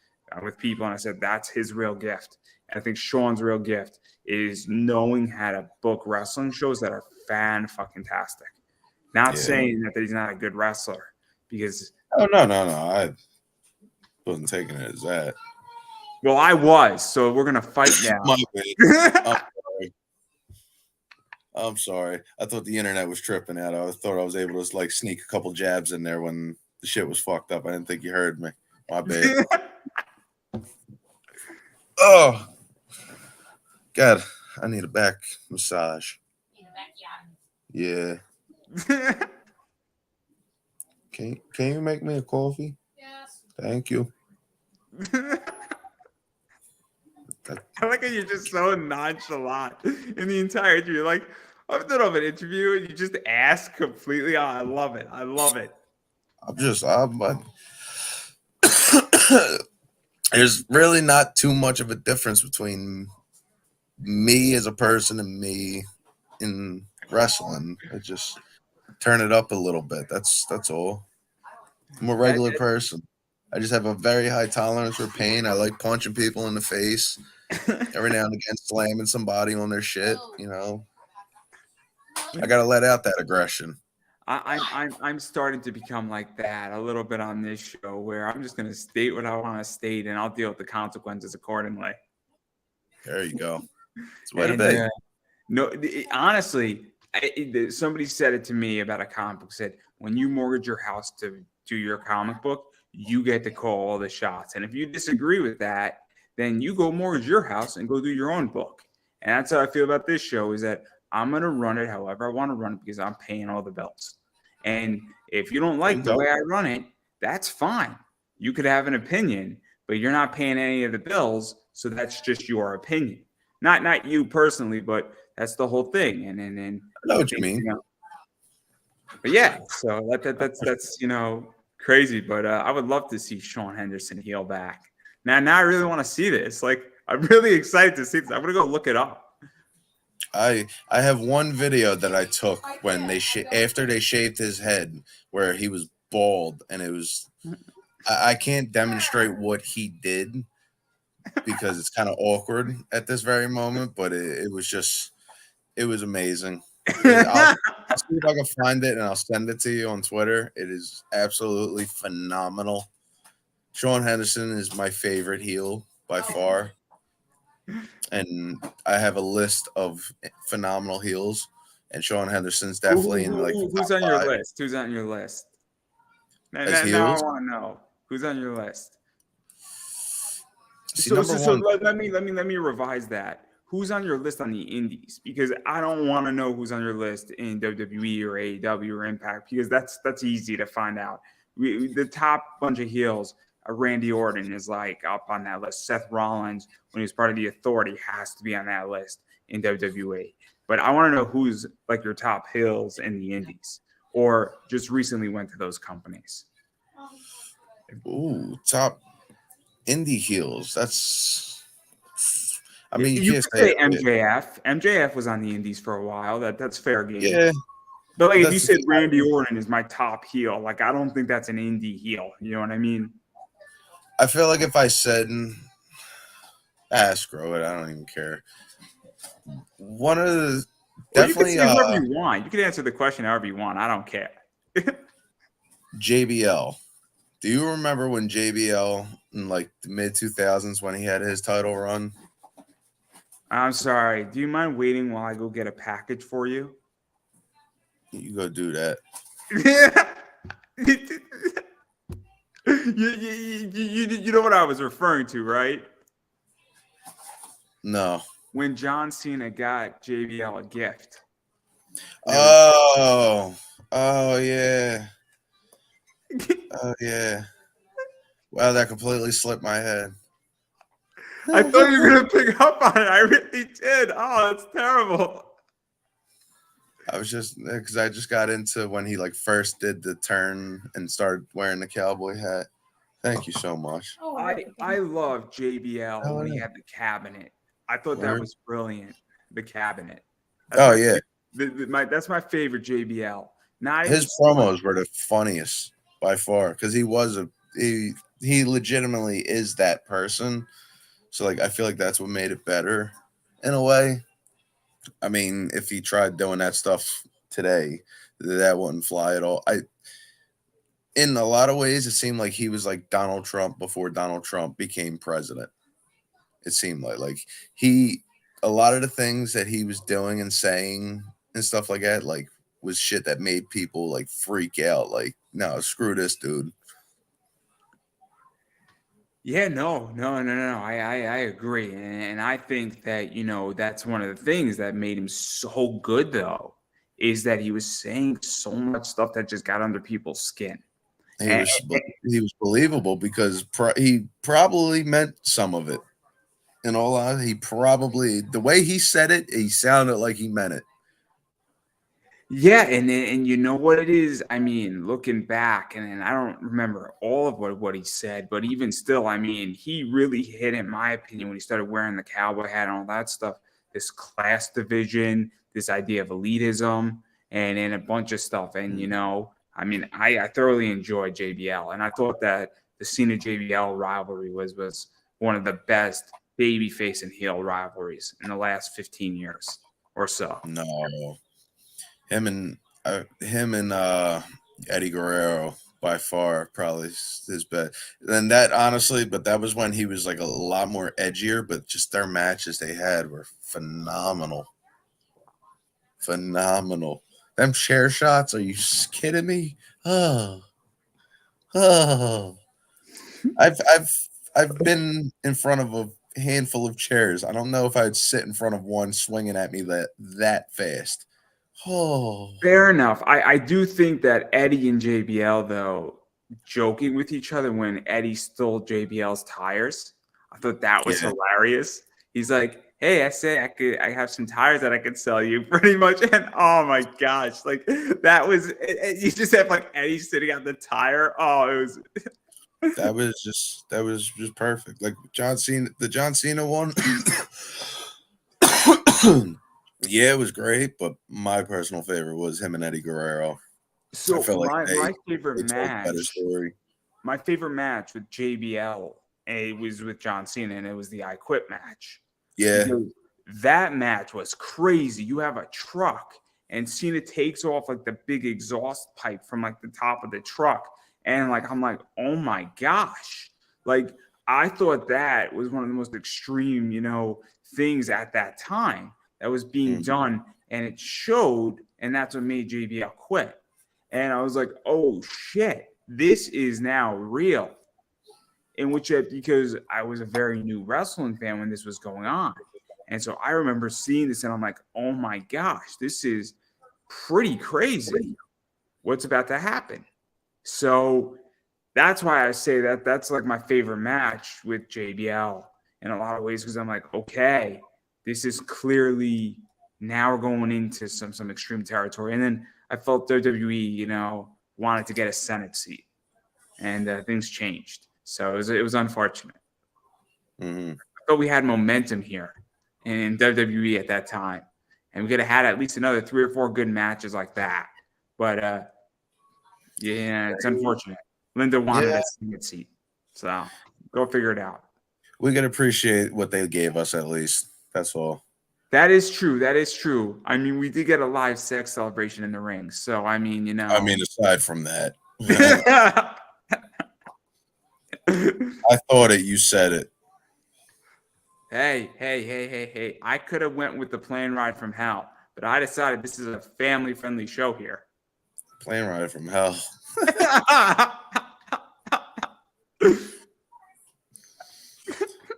with people, and I said that's his real gift. And I think Sean's real gift is knowing how to book wrestling shows that are fan-fucking-tastic. Not saying that he's not a good wrestler, because... Oh, no. I wasn't taking it as that. Well, I was, so we're going to fight now. I'm sorry. I thought the internet was tripping out. I thought I was able to like sneak a couple jabs in there when the shit was fucked up. I didn't think you heard me. My bad. Oh, God, I need a back massage. Yeah. Can you make me a coffee? Yes. Thank you. I like how you're just so nonchalant in the entire interview. You're like, I'm in the middle of an interview and you just ask completely. Oh, I love it. I love it. There's really not too much of a difference between me as a person and me in wrestling. I just turn it up a little bit. That's all. I'm a regular person. I just have a very high tolerance for pain. I like punching people in the face. Every now and again, slamming somebody on their shit. I gotta let out that aggression. I'm starting to become like that a little bit on this show, where I'm just gonna state what I want to state, and I'll deal with the consequences accordingly. There you go. It's the way to be. No, honestly, somebody said it to me about a comic book. Said when you mortgage your house to do your comic book, you get to call all the shots, and if you disagree with that, then you go mortgage your house and go do your own book. And that's how I feel about this show. Is that I'm gonna run it however I want to run it because I'm paying all the bills. And if you don't like the way I run it, that's fine. You could have an opinion, but you're not paying any of the bills, so that's just your opinion. Not you personally, but that's the whole thing. And I know what you mean. But yeah, so that's crazy. But I would love to see Sean Henderson heel back. Now I really want to see this. Like, I'm really excited to see this. I'm gonna go look it up. I have one video that I took when after they shaved his head, where he was bald, and it was I can't demonstrate what he did because it's kind of awkward at this very moment, but it was amazing. I'll see if I can find it and I'll send it to you on Twitter. It is absolutely phenomenal. Sean Henderson is my favorite heel by far. And I have a list of phenomenal heels, and Sean Henderson's definitely in like who's on your list? Who's on your list? Now I want to know who's on your list. See, so let me revise that. Who's on your list on the indies? Because I don't want to know who's on your list in WWE or AEW or Impact, because that's easy to find out. The top bunch of heels, Randy Orton is like up on that list. Seth Rollins, when he was part of the Authority, has to be on that list in WWE. But I want to know who's like your top heels in the indies, or just recently went to those companies. Ooh, top indie heels. That's. I mean, you could say MJF. MJF was on the indies for a while. That's fair game. Yeah. But like, if you said Randy Orton is my top heel, like, I don't think that's an indie heel. You know what I mean? I feel like if I said, screw it, I don't even care. One of the definitely. You can say whoever you want. You can answer the question however you want. I don't care. JBL. Do you remember when JBL in like the mid 2000s when he had his title run? I'm sorry. Do you mind waiting while I go get a package for you? You go do that. You know what I was referring to, right? No. When John Cena got JBL a gift. Oh yeah. Oh yeah. Wow, that completely slipped my head. I thought you were gonna pick up on it. I really did. Oh, that's terrible. I was just because I just got into when he like first did the turn and started wearing the cowboy hat. Thank you so much. I love JBL when he had the cabinet. I thought that was brilliant. The cabinet. That's my favorite JBL. His promos were the funniest by far because he legitimately is that person. So like I feel like that's what made it better in a way. I mean, if he tried doing that stuff today, that wouldn't fly at all. In a lot of ways, it seemed like he was like Donald Trump before Donald Trump became president. It seemed like a lot of the things that he was doing and saying and stuff like that, like was shit that made people like freak out. Like, no, screw this dude. Yeah, no. I agree, and I think that that's one of the things that made him so good, though, is that he was saying so much stuff that just got under people's skin. He And, was he was believable because he probably meant some of it. In all honesty, he probably the way he said it, he sounded like he meant it. yeah, and you know what it is? I mean, looking back, and I don't remember all of what he said, but even still, I mean, he really hit, in my opinion, when he started wearing the cowboy hat and all that stuff. This class division, this idea of elitism, and a bunch of stuff. And I mean, I thoroughly enjoyed JBL, and I thought that the Cena JBL rivalry was one of the best babyface and heel rivalries in the last 15 years or so. No, him and Eddie Guerrero by far probably his best. And that honestly, but that was when he was like a lot more edgier. But just their matches they had were phenomenal, phenomenal. Them chair shots? Are you kidding me? Oh, oh. I've been in front of a handful of chairs. I don't know if I'd sit in front of one swinging at me that fast. Oh, Fair enough. I do think that Eddie and JBL, though, joking with each other when Eddie stole JBL's tires, I thought that was yeah. hilarious. He's like, "Hey, I have some tires that I could sell you," pretty much. And oh my gosh, like that was you just have like Eddie sitting on the tire. Oh, it was That was just perfect. Like the John Cena one. Yeah, it was great, but my personal favorite was him and Eddie Guerrero. I so felt like my favorite they told a better match. story. My favorite match with JBL, it was with John Cena, and it was the I Quit match. Yeah, Because that match was crazy. You have a truck, and Cena takes off like the big exhaust pipe from like the top of the truck, and like I'm like, oh my gosh! Like I thought that was one of the most extreme, things at that time that was being mhm. done, and it showed, and that's what made JBL quit. And I was like, oh shit, this is now real. In which because I was a very new wrestling fan when this was going on. And so I remember seeing this and I'm like, oh my gosh, this is pretty crazy. What's about to happen? So that's why I say that that's like my favorite match with JBL in a lot of ways, because I'm like, okay, this is clearly now we're going into some extreme territory. And then I felt WWE, wanted to get a Senate seat, and things changed. So it was unfortunate. Mm-hmm. I thought we had momentum here in WWE at that time, and we could have had at least another 3 or 4 good matches like that. But yeah, it's unfortunate. Linda wanted a Senate seat, so go figure it out. We can appreciate what they gave us at least. That's all. That is true. That is true. I mean, we did get a live sex celebration in the ring, so I mean, I mean, aside from that, I thought it. You said it. Hey. I could have went with the plane ride from hell, but I decided this is a family-friendly show here. Plane ride from hell.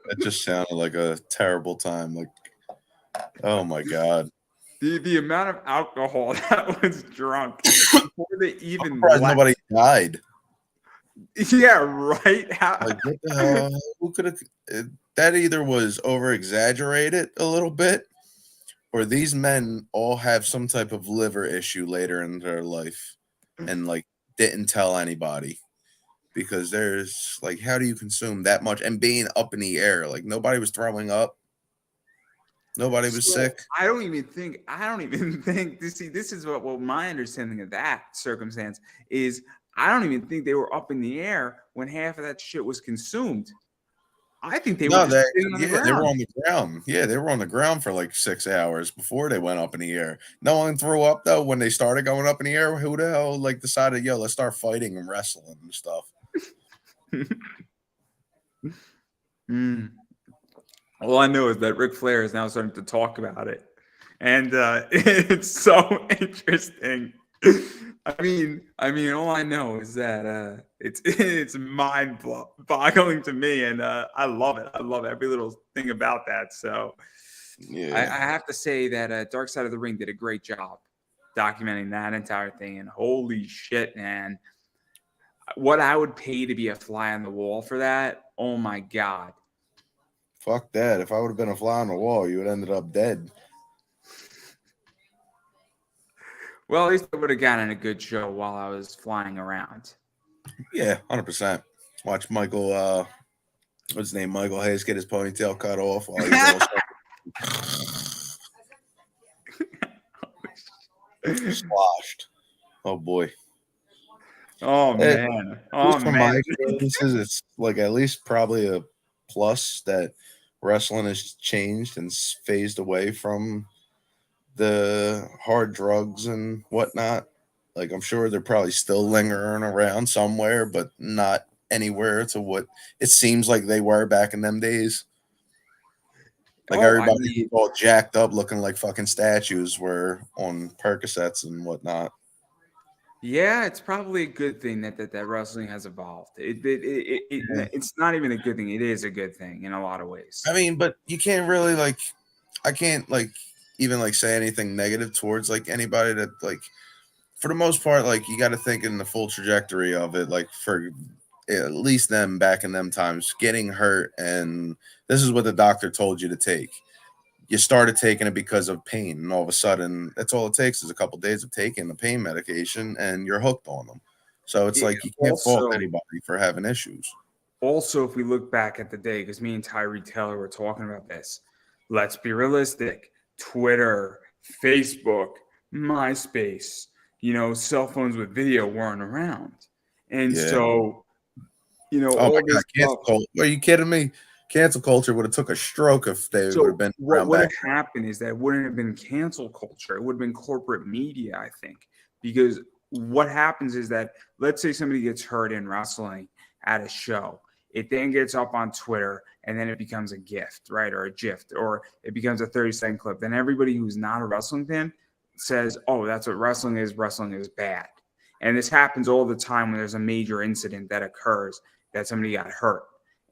That just sounded like a terrible time. Like, oh my god. The amount of alcohol that was drunk before they even left. Nobody died. Yeah, right. Like, what the hell? Who could have? That either was over exaggerated a little bit, or these men all have some type of liver issue later in their life, and like didn't tell anybody, because there's like, how do you consume that much and being up in the air? Like nobody was throwing up, nobody was sick. I don't even think this is what my understanding of that circumstance is. I don't even think they were up in the air when half of that shit was consumed. I think they were just sitting on the ground. They were on the ground. Yeah, they were on the ground for like 6 hours before they went up in the air. No one threw up though when they started going up in the air. Who the hell like decided, yo, let's start fighting and wrestling and stuff? All I know is that Ric Flair is now starting to talk about it, and it's so interesting I mean, all I know is that it's mind-boggling to me, and I love it. I love every little thing about that. So I have to say that Dark Side of the Ring did a great job documenting that entire thing. And holy shit, man, what I would pay to be a fly on the wall for that. Oh my god. Fuck that. If I would have been a fly on the wall, you would have ended up dead. Well, at least I would have gotten a good show while I was flying around. Yeah, 100%. Watch Michael, what's his name? Michael Hayes get his ponytail cut off while he's all sloshed. Oh boy. Oh man. Oh from man. my experiences, it's like at least probably a plus that wrestling has changed and phased away from the hard drugs and whatnot. Like I'm sure they're probably still lingering around somewhere, but not anywhere to what it seems like they were back in them days. Like everybody who's all jacked up, looking like fucking statues, were on Percocets and whatnot. Yeah, it's probably a good thing that wrestling has evolved. It's not even a good thing. It is a good thing in a lot of ways. I mean, but you can't really like, I can't like even like say anything negative towards like anybody that like, for the most part, like you got to think in the full trajectory of it. Like for at least them back in them times, getting hurt, and this is what the doctor told you to take. You started taking it because of pain, and all of a sudden, that's all it takes is a couple of days of taking the pain medication, and you're hooked on them. So it's like you can't fault anybody for having issues. Also, if we look back at the day, because me and Tyree Taylor were talking about this, let's be realistic. Twitter, Facebook, MySpace, cell phones with video weren't around. And so, oh all my this God, cancel culture. Are you kidding me? Cancel culture would have took a stroke if they would have been what around would back have happened is that it wouldn't have been cancel culture. It would have been corporate media, I think. Because what happens is that, let's say somebody gets hurt in wrestling at a show. It then gets up on Twitter, and then it becomes a gift, right? Or a gift, or it becomes a 30-second clip. Then everybody who's not a wrestling fan says, oh, that's what wrestling is. Wrestling is bad. And this happens all the time when there's a major incident that occurs that somebody got hurt.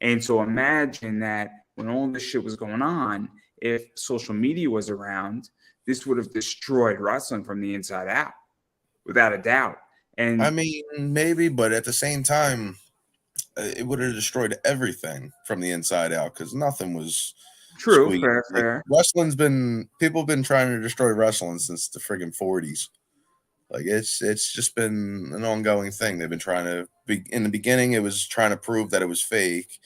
And so imagine that when all this shit was going on, if social media was around, this would have destroyed wrestling from the inside out, without a doubt. And I mean, maybe, but at the same time, it would have destroyed everything from the inside out because nothing was true. sweet. Fair. Wrestling's people have been trying to destroy wrestling since the friggin' 40s. Like it's just been an ongoing thing. They've been trying to be in the beginning. It was trying to prove that it was fake,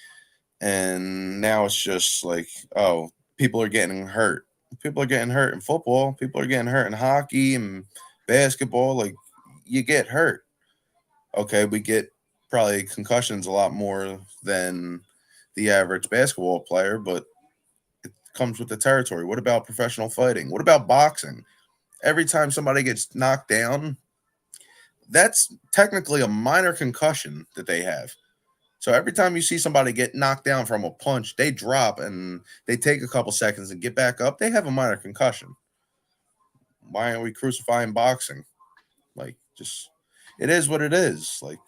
and now it's just like, oh, people are getting hurt. People are getting hurt in football. People are getting hurt in hockey and basketball. Like you get hurt. Okay, we get probably concussions a lot more than the average basketball player, but it comes with the territory. What about professional fighting? What about boxing? Every time somebody gets knocked down, that's technically a minor concussion that they have. So every time you see somebody get knocked down from a punch, they drop and they take a couple seconds and get back up. They have a minor concussion. Why aren't we crucifying boxing? Like, just it is what it is. Like,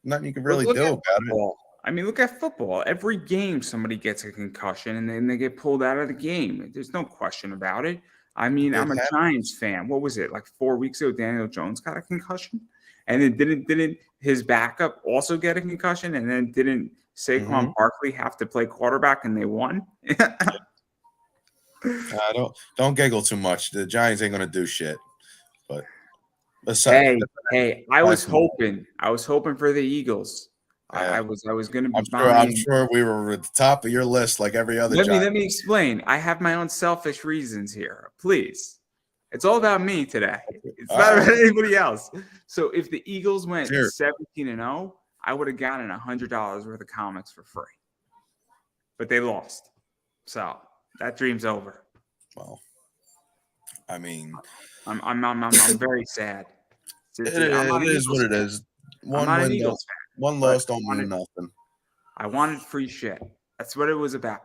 nothing you can really do about it. I mean, look at football. Every game, somebody gets a concussion and then they get pulled out of the game. There's no question about it. I mean, I'm a Giants fan. What was it, like 4 weeks ago? Daniel Jones got a concussion, and then didn't his backup also get a concussion? And then didn't Saquon Barkley have to play quarterback and they won? Don't giggle too much. The Giants ain't gonna do shit. But hey, I was hoping for the Eagles. I was going to be I'm sure we were at the top of your list like every other Giant. Let me explain. I have my own selfish reasons here. Please. It's all about me today. It's not about anybody else. So if the Eagles went 17-0, I would have gotten $100 worth of comics for free. But they lost. So that dream's over. Well, I mean, I'm very sad. It is what it is. One win, one loss don't mean nothing. I wanted free shit. That's what it was about.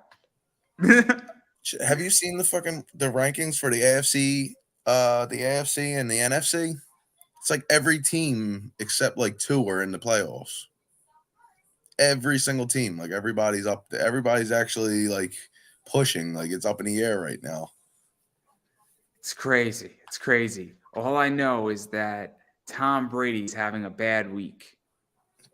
Have you seen the rankings for the AFC and the NFC? It's like every team except like 2 are in the playoffs. Every single team, like everybody's up there. Everybody's actually like pushing. Like it's up in the air right now. It's crazy. It's crazy. All I know is that Tom Brady's having a bad week.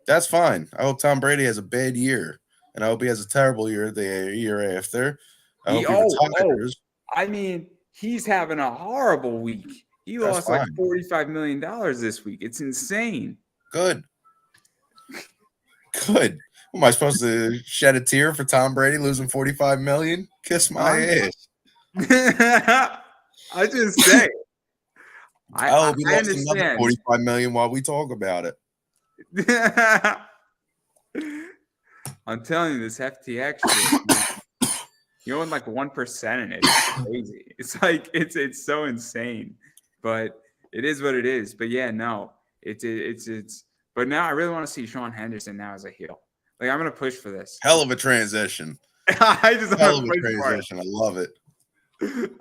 That's fine. I hope Tom Brady has a bad year, and I hope he has a terrible year the year after. I hope he retires. I mean, he's having a horrible week. He That's lost like fine. $45 million this week. It's insane. Good. Good. Am I supposed to shed a tear for Tom Brady losing $45 million? Kiss my ass. I just say. I hope he lost understand. another $45 million while we talk about it. I'm telling you, this FTX shit, you own like 1% in it. It's crazy. It's like it's so insane, but it is what it is. But yeah, no, it's. But now I really want to see Sean Henderson now as a heel. Like I'm gonna push for this. Hell of a transition. I just Hell want of to a push transition. I love it.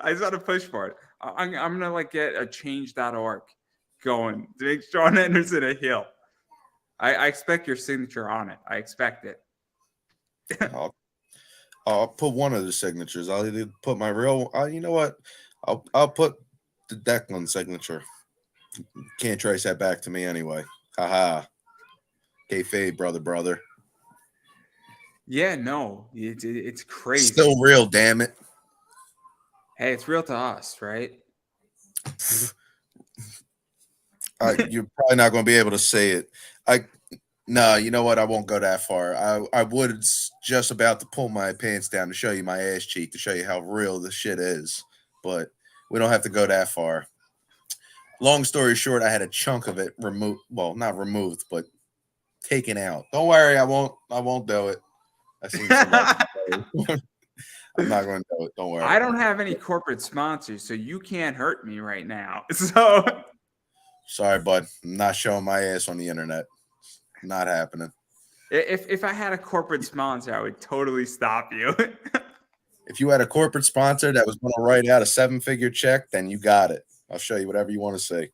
I just want to push for it. I'm gonna like get a change.org going to make Sean Henderson a heel. I expect your signature on it. I expect it. I'll put one of the signatures. I'll either put my real. You know what? I'll put the Deklan signature. Can't trace that back to me anyway. Haha. Kayfabe, brother. Yeah, no, it's crazy. Still real, damn it. Hey, it's real to us, right? You're probably not going to be able to say it. No, you know what? I won't go that far. I was just about to pull my pants down to show you my ass cheek to show you how real this shit is, but we don't have to go that far. Long story short, I had a chunk of it removed. Well, not removed, but taken out. Don't worry, I won't do it. I seen somebody. I'm not going to do it. Don't worry. I don't have any corporate sponsors, so you can't hurt me right now. So sorry, bud. I'm not showing my ass on the internet. Not happening. If I had a corporate sponsor, I would totally stop you. If you had a corporate sponsor that was going to write out a 7-figure check, then you got it. I'll show you whatever you want to say.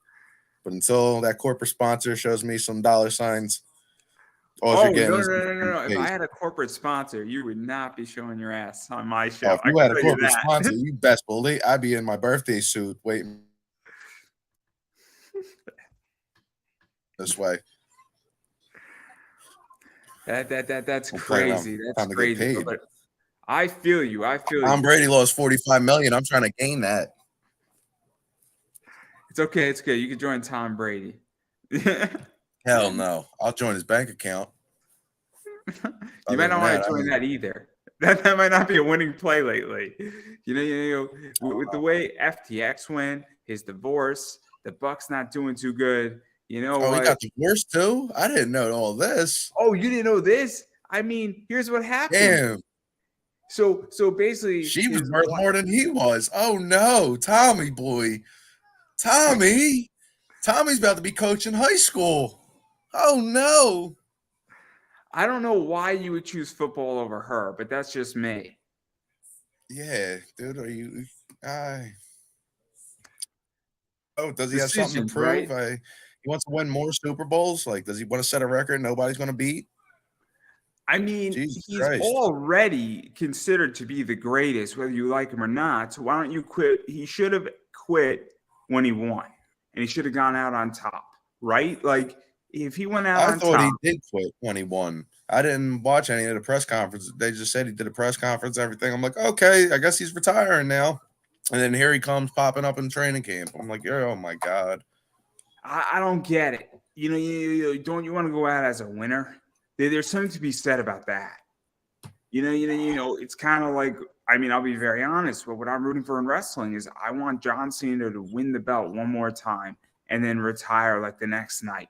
But until that corporate sponsor shows me some dollar signs, no. If I had a corporate sponsor, you would not be showing your ass on my show. If you had a corporate sponsor, you best believe I'd be in my birthday suit waiting this way. That's crazy. That's crazy. But I feel you. Tom Brady lost $45 million. I'm trying to gain that. It's okay. It's good. You can join Tom Brady. Hell no. I'll join his bank account. You might not want to join that either. That might not be a winning play lately. You know, with the way FTX went, his divorce, the Bucks not doing too good. You know, he got divorced too? I didn't know all this. Oh, you didn't know this? I mean, here's what happened. Damn. So basically, she was worth more than he was. Oh no, Tommy boy. Tommy's about to be coaching high school. Oh no. I don't know why you would choose football over her, but that's just me. Yeah, dude, are you does he have something to prove? Right? He wants to win more Super Bowls. Like, does he want to set a record nobody's going to beat? I mean, he's already considered to be the greatest, whether you like him or not. So why don't you quit? He should have quit when he won, and he should have gone out on top, right? Like, if he went out on top. I thought he did quit when he won. I didn't watch any of the press conferences. They just said he did a press conference, everything. I'm like, okay, I guess he's retiring now. And then here he comes popping up in training camp. I'm like, oh my God. I don't get it. Don't you want to go out as a winner? There's something to be said about that. It's kind of like, I mean, I'll be very honest, but what I'm rooting for in wrestling is I want John Cena to win the belt one more time and then retire like the next night.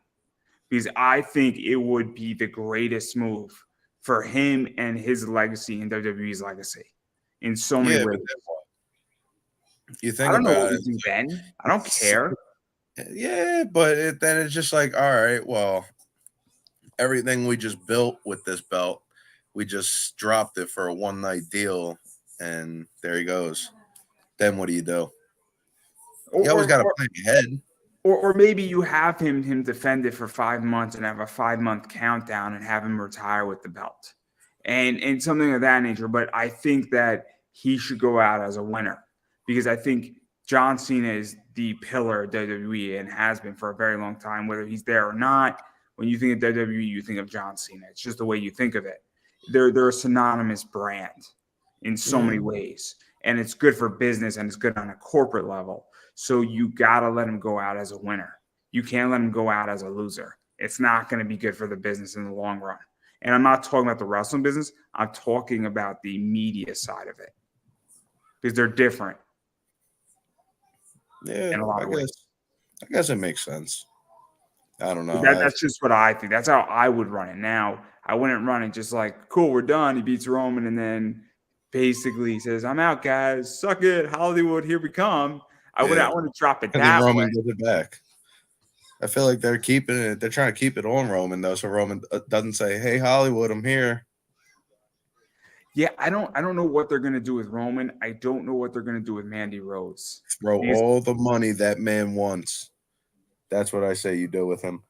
Because I think it would be the greatest move for him and his legacy and WWE's legacy in so many ways. You think I don't know about what it. we do then. I don't care. Yeah, but then it's just like, all right, well, everything we just built with this belt, we just dropped it for a one-night deal, and there he goes. Then what do? You always got to plan ahead. Or maybe you have him defend it for 5 months and have a 5-month countdown and have him retire with the belt, and something of that nature. But I think that he should go out as a winner because I think John Cena is the pillar of WWE and has been for a very long time, whether he's there or not. When you think of WWE, you think of John Cena. It's just the way you think of it. They're a synonymous brand in so many ways, and it's good for business and it's good on a corporate level. So you got to let him go out as a winner. You can't let him go out as a loser. It's not going to be good for the business in the long run. And I'm not talking about the wrestling business. I'm talking about the media side of it because they're different. Yeah, in a lot of ways. I guess it makes sense. I don't know. That's just what I think. That's how I would run it. Now, I wouldn't run it just like, cool, we're done. He beats Roman and then basically says, I'm out, guys. Suck it. Hollywood, here we come. I want to drop it and that then Roman way. gives it back. I feel like they're keeping it. They're trying to keep it on Roman though, so Roman doesn't say, "Hey, Hollywood, I'm here." Yeah, I don't know what they're gonna do with Roman. I don't know what they're gonna do with Mandy Rose. Throw all the money that man wants. That's what I say you do with him.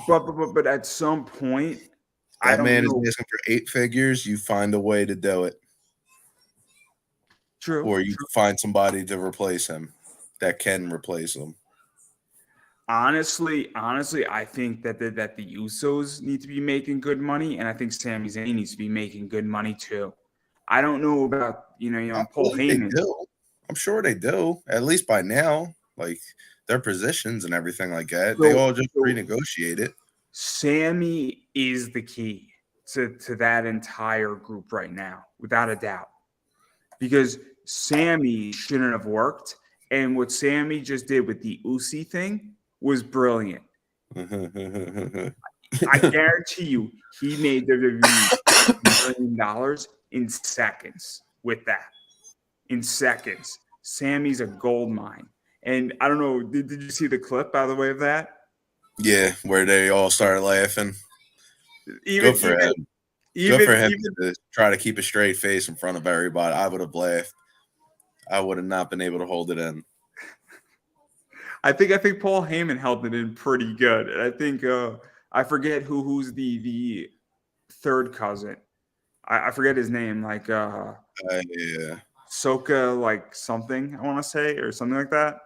But at some point, that man is asking for 8 figures. You find a way to do it. True. Or you find somebody to replace him that can replace him. Honestly, I think that the Usos need to be making good money, and I think Sami Zayn needs to be making good money too. I don't know about Paul Heyman. They do. I'm sure they do, at least by now. Like their positions and everything like that. They all just renegotiate it. Sami is the key to that entire group right now, without a doubt. Because Sami shouldn't have worked. And what Sami just did with the Usi thing was brilliant. I guarantee you he made WWE $1 million in seconds with that. In seconds. Sami's a gold mine. And I don't know, did you see the clip, by the way, of that? Yeah, where they all started laughing. Good for him. Good for him to try to keep a straight face in front of everybody. I would have laughed. I would have not been able to hold it in. I think Paul Heyman held it in pretty good. And I think I forget who's the third cousin. I forget his name, like yeah. Soka, like something I want to say, or something like that.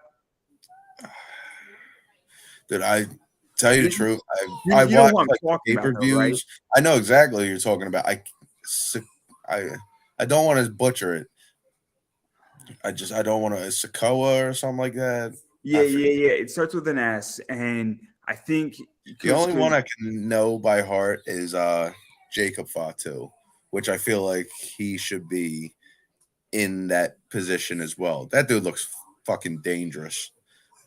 Did I tell you the truth? I watched like pay-per-views. Right? I know exactly what you're talking about. I don't want to butcher it. I don't want to Sokoa or something like that. Yeah. It starts with an S, and I think the only one I can know by heart is Jacob Fatu, which I feel like he should be in that position as well. That dude looks fucking dangerous.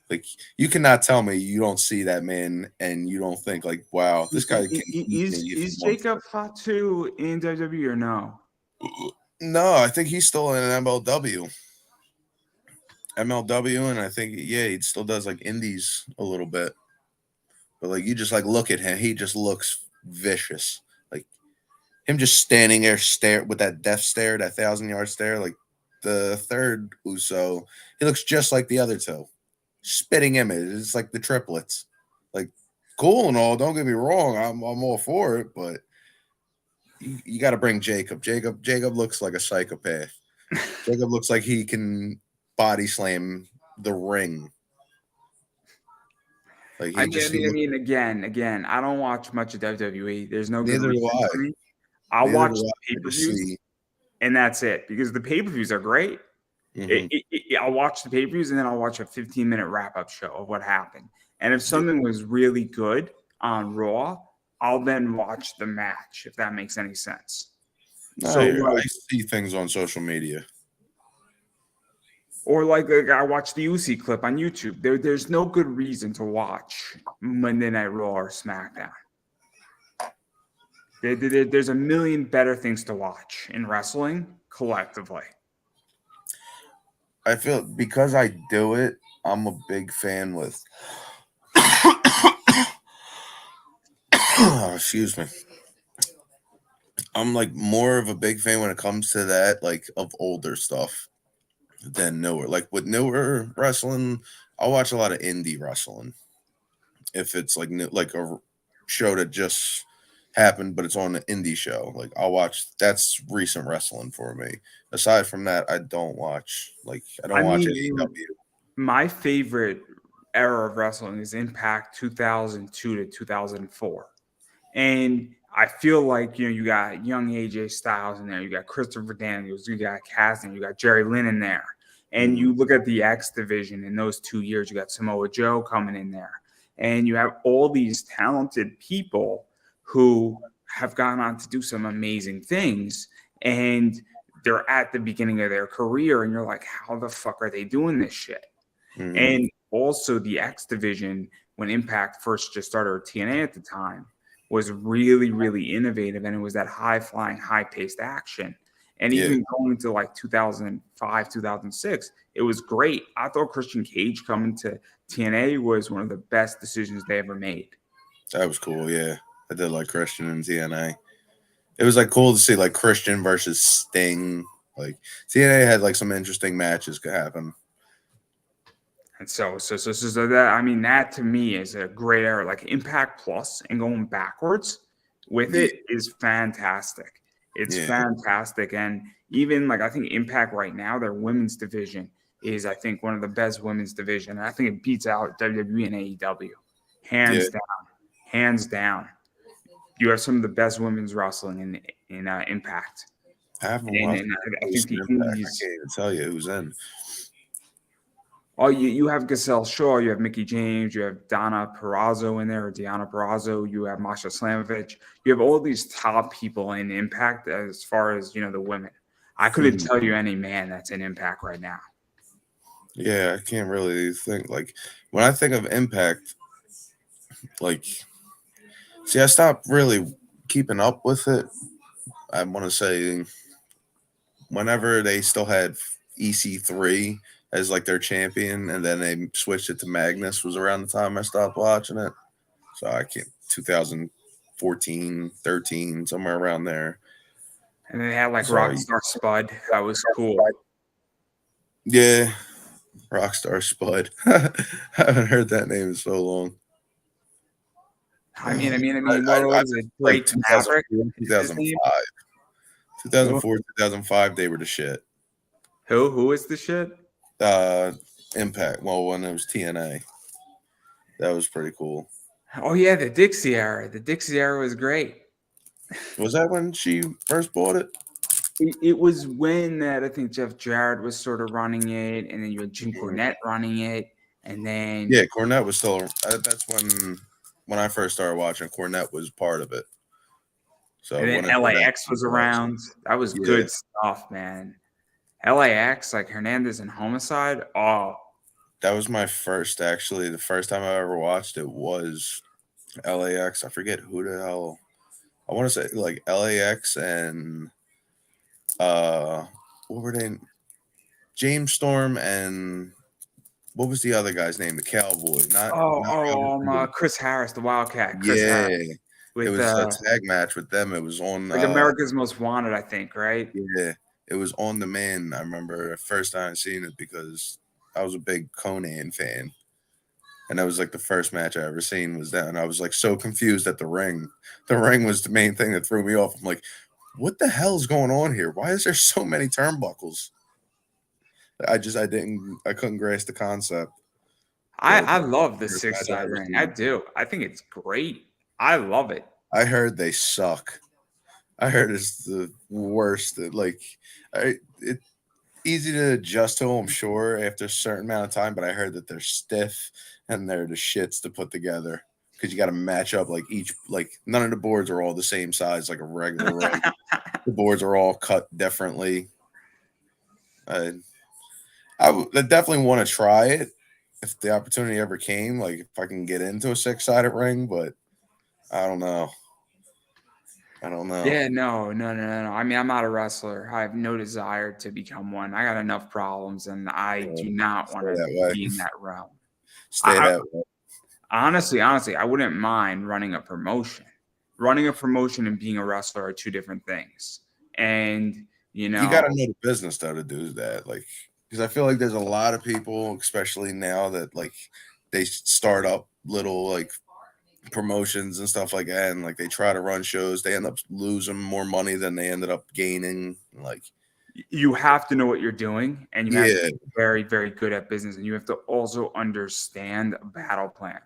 Like you cannot tell me you don't see that man and you don't think like, wow, this guy can. Is Jacob Fatu in WWE or no? No, I think he's still in MLW. And I think he still does like indies a little bit. But like you just like look at him, he just looks vicious. Like him just standing there with that death stare, that 1,000-yard stare, like the third Uso, he looks just like the other two. Spitting image. It's like the triplets. Like cool and all, don't get me wrong. I'm all for it, but you got to bring Jacob. Jacob looks like a psychopath. Jacob looks like he can body slam the ring. Like I mean, again, I don't watch much of WWE. There's no good reason for me. I'll watch the pay-per-views, and that's it. Because the pay-per-views are great. I'll watch the pay-per-views, and then I'll watch a 15-minute wrap-up show of what happened. And if something was really good on Raw, I'll then watch the match, if that makes any sense. I see things on social media. Or like I watched the Uzi clip on YouTube. There's no good reason to watch Monday Night Raw or SmackDown. There's a million better things to watch in wrestling collectively. I feel because I do it, I'm a big fan with. Excuse me. I'm like more of a big fan when it comes to that, like of older stuff than newer. Like with newer wrestling, I'll watch a lot of indie wrestling if it's like like a show that just happened, but it's on an indie show. Like I'll watch. That's recent wrestling for me. Aside from that, I don't watch. Like I I don't watch mean, AEW. my favorite era of wrestling is Impact 2002 to 2004. And I feel like, you got young AJ Styles in there, you got Christopher Daniels, you got Cassidy, you got Jerry Lynn in there. And you look at the X division in those 2 years, you got Samoa Joe coming in there. And you have all these talented people who have gone on to do some amazing things. And they're at the beginning of their career. And you're like, how the fuck are they doing this shit? And also the X division, when Impact first just started, or TNA at the time, was really, really innovative. And it was that high flying, high paced action. And even going to like 2005, 2006, it was great. I thought Christian Cage coming to TNA was one of the best decisions they ever made. That was cool. Yeah, I did like Christian and TNA. It was like cool to see like Christian versus Sting. Like TNA had like some interesting matches could happen. And so that, I mean, that to me is a great era. Like Impact Plus and going backwards with it is fantastic. It's fantastic. And even like, I think Impact right now, their women's division is, I think, one of the best women's division. And I think it beats out WWE and AEW. Hands down. Hands down. You have some of the best women's wrestling in Impact. I haven't And watched I think the Impact. I indies. can't even tell you who's in. Oh, you have Giselle Shaw, you have Mickey James, you have Donna Perazzo in there, or Deanna Perazzo, you have Masha Slamovich. You have all these top people in Impact as far as, the women. I couldn't tell you any man that's in Impact right now. Yeah, I can't really think. Like, when I think of Impact, like, see, I stopped really keeping up with it. I want to say whenever they still had EC3 as like their champion, and then they switched it to Magnus was around the time I stopped watching it. So I can't 2014, 13, somewhere around there. And they had like Rockstar Spud. That was cool. Yeah, Rockstar Spud. I haven't heard that name in so long. I mean, what was it? Like Drake Maverick? 2005. 2004, 2005, they were the shit. Who is the shit? Impact. Well, when it was TNA. That was pretty cool. Oh, yeah, the Dixie era. The Dixie era was great. Was that when she first bought it? It was when that I think Jeff Jarrett was sort of running it, and then you had Jim Cornette running it, and then Cornette was still. That's when I first started watching. Cornette was part of it. So and then LAX was around. That was good stuff, man. LAX, like Hernandez and Homicide. Oh, that was my first. Actually, the first time I ever watched it was LAX. I forget who the hell. I want to say like LAX and what were they? James Storm and what was the other guy's name? The Cowboy. Chris Harris, the Wildcat. Chris Harris. With, it was a tag match with them. It was on like America's Most Wanted, I think, right? Yeah, it was On Demand. I remember the first time I seen it because I was a big Conan fan. And that was like the first match I ever seen was that. And I was like so confused at the ring. The ring was the main thing that threw me off. I'm like, what the hell is going on here? Why is there so many turnbuckles? I couldn't grasp the concept. I love the 6-side ring. I do. I think it's great. I love it. I heard they suck. I heard it's the worst. It's easy to adjust to, I'm sure, after a certain amount of time, but I heard that they're stiff and they're the shits to put together because you got to match up none of the boards are all the same size like a regular ring. The boards are all cut differently. I definitely want to try it if the opportunity ever came, like if I can get into a 6-sided ring, but I don't know. Yeah, no. I mean, I'm not a wrestler. I have no desire to become one. I got enough problems, and I do not want to be in that realm. Stay that way. Honestly, I wouldn't mind running a promotion. Running a promotion and being a wrestler are two different things. And, you got to know the business, though, to do that. Like, Because I feel like there's a lot of people, especially now, that like they start up little like promotions and stuff like that, and like they try to run shows, they end up losing more money than they ended up gaining. Like, You have to know what you're doing, and you have to yeah, be very, very good at business, and you have to also understand a battle plan.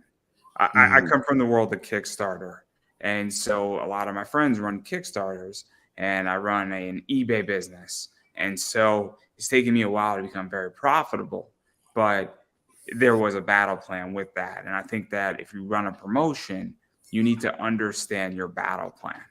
I mhm. come from the world of Kickstarter, and so a lot of my friends run Kickstarters, and I run an eBay business, and so it's taken me a while to become very profitable, but there was a battle plan with that, and I think that if you run a promotion, you need to understand your battle plan,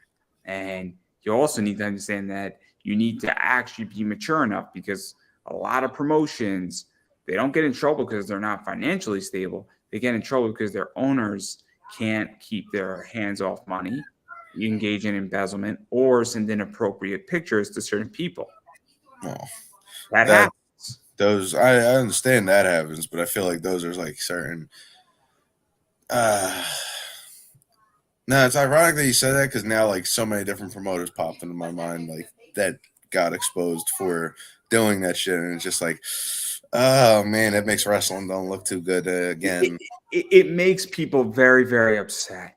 and you also need to understand that you need to actually be mature enough because a lot of promotions they don't get in trouble because they're not financially stable. They get in trouble because their owners can't keep their hands off money, engage in embezzlement, or send inappropriate pictures to certain people. Well, That that happens. those I understand that happens, but I feel like those are like certain. Uh, no, it's ironic that you said that because now like so many different promoters popped into my mind like that got exposed for doing that shit, and it's just like, oh man, it makes wrestling don't look too good It, again. it makes people very, very upset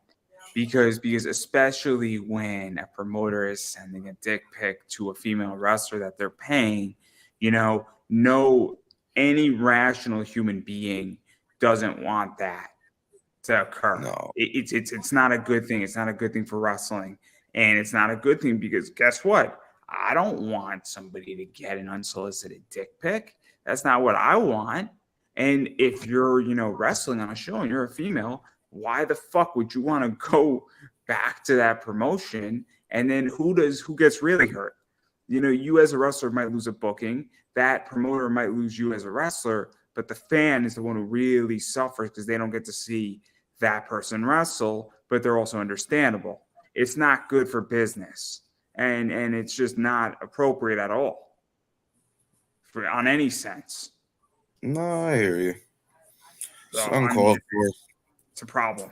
because especially when a promoter is sending a dick pic to a female wrestler that they're paying, no any rational human being doesn't want that to occur. No, It's not a good thing. It's not a good thing for wrestling, and it's not a good thing because guess what? I don't want somebody to get an unsolicited dick pic. That's not what I want. And if you're, wrestling on a show and you're a female, why the fuck would you want to go back to that promotion? And then who gets really hurt? You as a wrestler might lose a booking. That promoter might lose you as a wrestler, but the fan is the one who really suffers because they don't get to see that person wrestle, but they're also understandable. It's not good for business, and it's just not appropriate at all on any sense. no, I hear you. So It's I mean, uncalled for. it's a problem,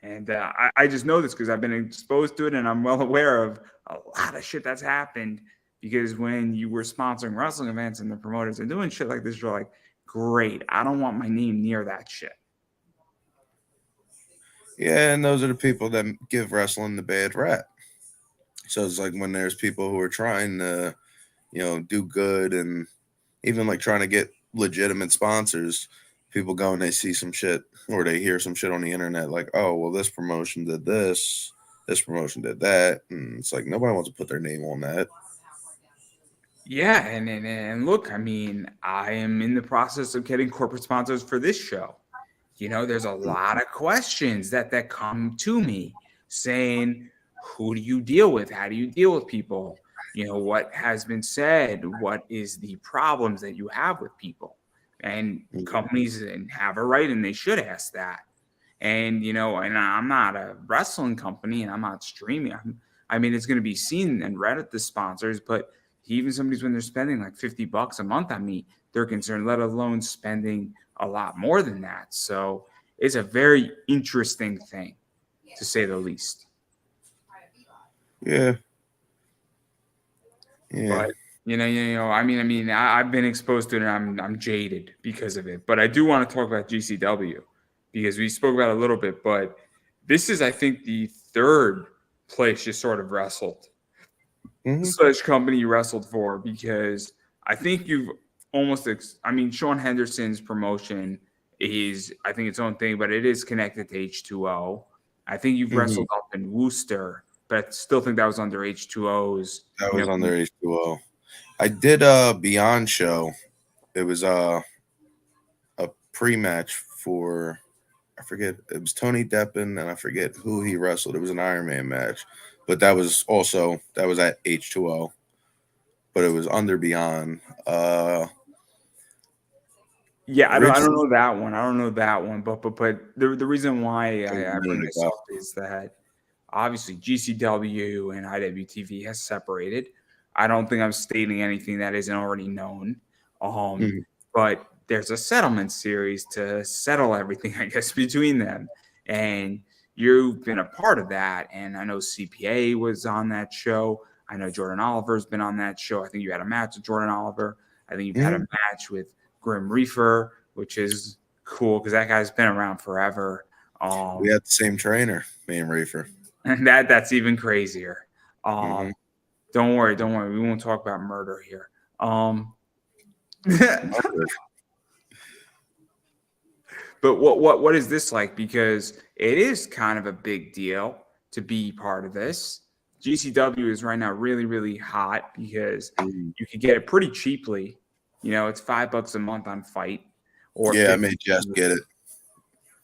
and I just know this because I've been exposed to it, and I'm well aware of a lot of shit that's happened. Because when you were sponsoring wrestling events and the promoters are doing shit like this, you're like, great, I don't want my name near that shit. Yeah, and those are the people that give wrestling the bad rap. So it's like when there's people who are trying to, do good and even like trying to get legitimate sponsors, people go and they see some shit or they hear some shit on the internet like, oh, well, this promotion did this promotion did that. And it's like nobody wants to put their name on that. Yeah, and look, I mean, I am in the process of getting corporate sponsors for this show. There's a lot of questions that come to me saying, who do you deal with? How do you deal with people? What has been said? What is the problems that you have with people? And companies have a right and they should ask that. And I'm not a wrestling company and I'm not streaming. I mean, it's going to be seen and read at the sponsors, but even somebody's when they're spending like $50 a month on me, they're concerned, let alone spending a lot more than that. So it's a very interesting thing, to say the least. Yeah. Yeah. But I've been exposed to it, and I'm jaded because of it. But I do want to talk about GCW because we spoke about it a little bit. But this is, I think, the third place you sort of wrestled Hmm. slash company you wrestled for because I think you've almost. Sean Henderson's promotion is, I think, its own thing, but it is connected to H2O. I think you've Hmm. wrestled up in Worcester, but I still think that was under H2O's. That was on their H2O. I did a Beyond show. It was a pre-match for, I forget, it was Tony Deppen and I forget who he wrestled. It was an Iron Man match, but that was at H2O, but it was under Beyond. Yeah, I don't Originally, know that one. I don't know that one, but the reason why can't I remember bring the this guy. up is that obviously GCW and IWTV has separated. I don't think I'm stating anything that isn't already known. Mhm. But there's a settlement series to settle everything, I guess, between them. And you've been a part of that. And I know CPA was on that show. I know Jordan Oliver's been on that show. I think you had a match with Jordan Oliver. I think you've had a match with Grim Reaper, which is cool because that guy's been around forever. We had the same trainer, me and Reefer. And that's even crazier. Don't worry. We won't talk about murder here. But what is this like? Because it is kind of a big deal to be part of this. GCW is right now really, really hot because you could get it pretty cheaply. You know, it's $5 a month on Fight. Or yeah, I made Jess get it.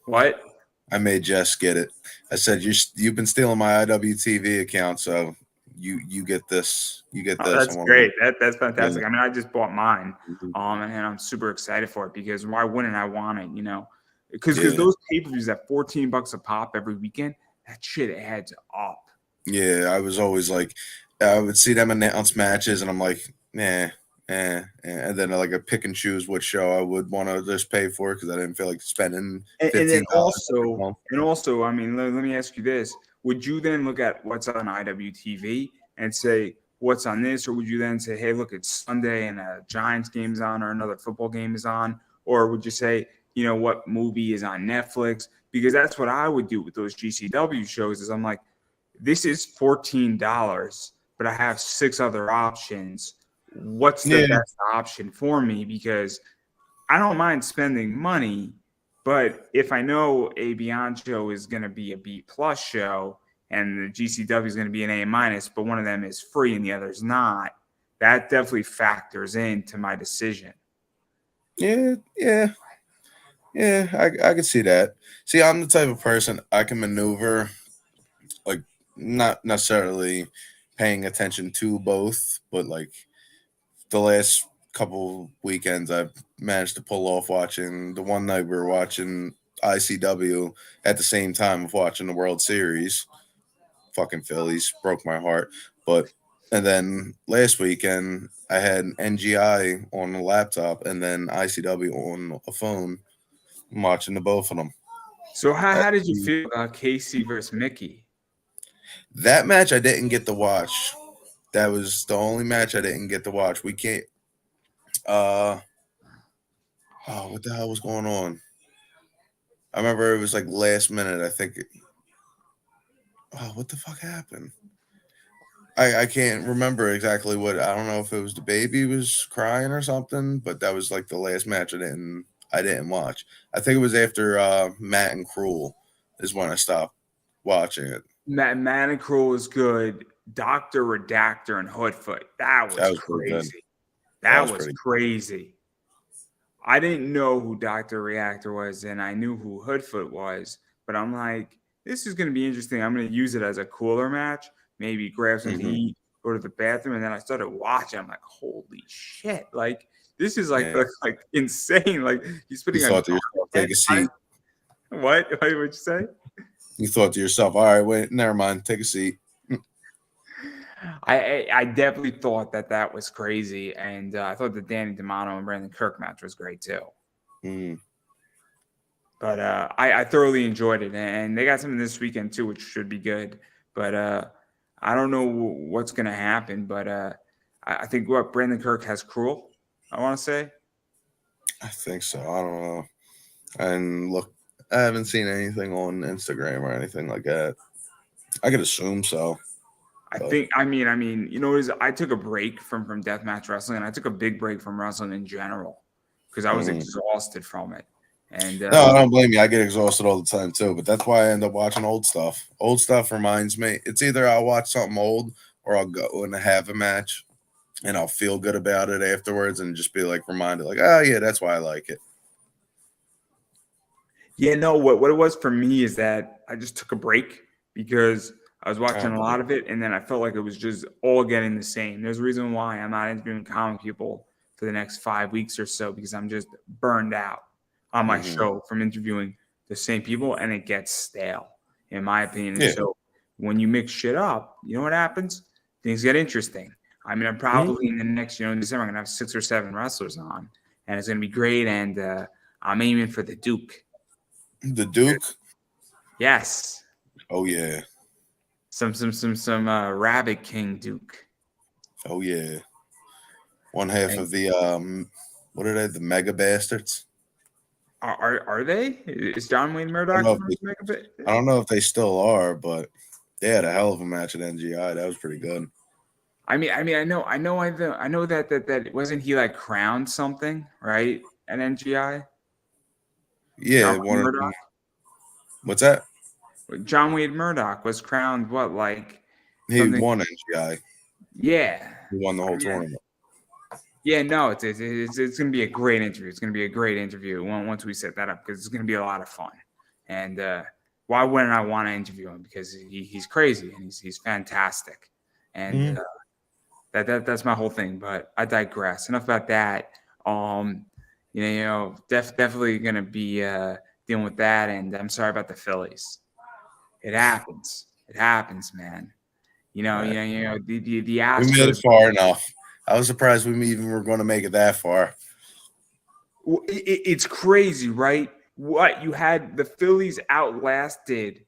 What? I made Jess get it. I said you've been stealing my IWTV account, so you get this. You get this. That's great. That's fantastic. Yeah. I mean, I just bought mine, and I'm super excited for it because why wouldn't I want it? You know, because those pay-per-views at $14 a pop every weekend, that shit adds up. Yeah, I was always like, I would see them announce matches, and I'm like, and then like I pick and choose what show I would want to just pay for because I didn't feel like spending $15. And then also, I mean, let me ask you this: would you then look at what's on IWTV and say what's on this, or would you then say, hey, look, it's Sunday and a Giants game's on or another football game is on, or would you say, you know, what movie is on Netflix? Because that's what I would do with those GCW shows. Is I'm like, this is $14, but I have 6 other options. What's the best option for me? Because I don't mind spending money, but if I know a Beyond show is going to be a B+ show and the GCW is going to be an A-, but one of them is free and the other's not, that definitely factors into my decision. Yeah, I can see that. See, I'm the type of person I can maneuver, like not necessarily paying attention to both, but like the last couple weekends I've managed to pull off watching. The one night we were watching ICW at the same time of watching the World Series. Fucking Phillies broke my heart. And then last weekend I had NGI on the laptop and then ICW on a phone. I'm watching the both of them. So how did you feel about Casey versus Mickey? That match I didn't get to watch. That was the only match I didn't get to watch. We can't. What the hell was going on? I remember it was like last minute. I think. What the fuck happened? I can't remember exactly what. I don't know if it was the baby was crying or something, but that was like the last match I didn't watch. I think it was after Matt and Cruel is when I stopped watching it. Matt and Cruel is good. Dr. Redactor and Hoodfoot. That was crazy. That was crazy. I didn't know who Dr. Reactor was, and I knew who Hoodfoot was, but I'm like, this is going to be interesting. I'm going to use it as a cooler match, maybe grab some to eat, go to the bathroom, and then I started watching. I'm like, holy shit. Like, this is like insane. Like, he's putting on. Take a seat. What? What'd you say? You thought to yourself, all right, wait, never mind. Take a seat. I definitely thought that was crazy, and I thought the Danny D'Amato and Brandon Kirk match was great too. But I thoroughly enjoyed it, and they got something this weekend too, which should be good. But I don't know what's going to happen, but I think Brandon Kirk has Cruel, I want to say. I think so. I don't know. And look, I haven't seen anything on Instagram or anything like that. I could assume so. I mean, you know, I took a break from deathmatch wrestling, and I took a big break from wrestling in general because I was exhausted from it. And no, I don't blame you. I get exhausted all the time too, but that's why I end up watching old stuff. Old stuff reminds me. It's either I'll watch something old or I'll go and have a match, and I'll feel good about it afterwards, and just be like reminded, like, oh yeah, that's why I like it. Yeah, no. What it was for me is that I just took a break because I was watching a lot of it, and then I felt like it was just all getting the same. There's a reason why I'm not interviewing comic people for the next 5 weeks or so because I'm just burned out on my show from interviewing the same people, and it gets stale, in my opinion. Yeah. So when you mix shit up, you know what happens? Things get interesting. I mean, I'm probably in the next, in December, I'm going to have 6 or 7 wrestlers on, and it's going to be great, and I'm aiming for the Duke. The Duke? Yes. Oh, yeah. Some Rabbit King Duke. Oh, yeah. One half And of the what are they? The Mega Bastards. are they? Is John Wayne I Murdoch don't from know if Megabit? I don't know if they still are, but they had a hell of a match at NGI. That was pretty good. I know that wasn't he like crowned something, right? At NGI? Yeah, John Wayne one of them. Murdoch? What's that? John Wayne Murdoch was crowned what, like He something? won NGI. Yeah. He won the whole Yeah. tournament. Yeah, no, it's going to be a great interview. It's going to be a great interview once we set that up because it's going to be a lot of fun. And why wouldn't I want to interview him? Because he's crazy and he's fantastic. And that's my whole thing. But I digress. Enough about that. Definitely going to be dealing with that. And I'm sorry about the Phillies. It happens. It happens, man. The We made it Astros. far enough. I was surprised we even were going to make it that far. It's crazy, right? What you had, the Phillies outlasted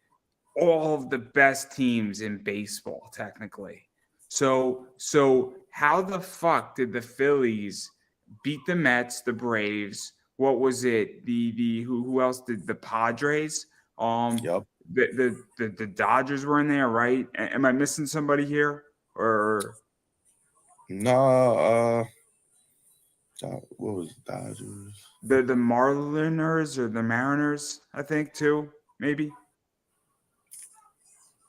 all of the best teams in baseball, technically. So how the fuck did the Phillies beat the Mets, the Braves? What was it? The who else did the Padres? Yep. The Dodgers were in there, right? Am I missing somebody here? Or No, what was it, Dodgers? the Marliners or the Mariners, I think too, maybe.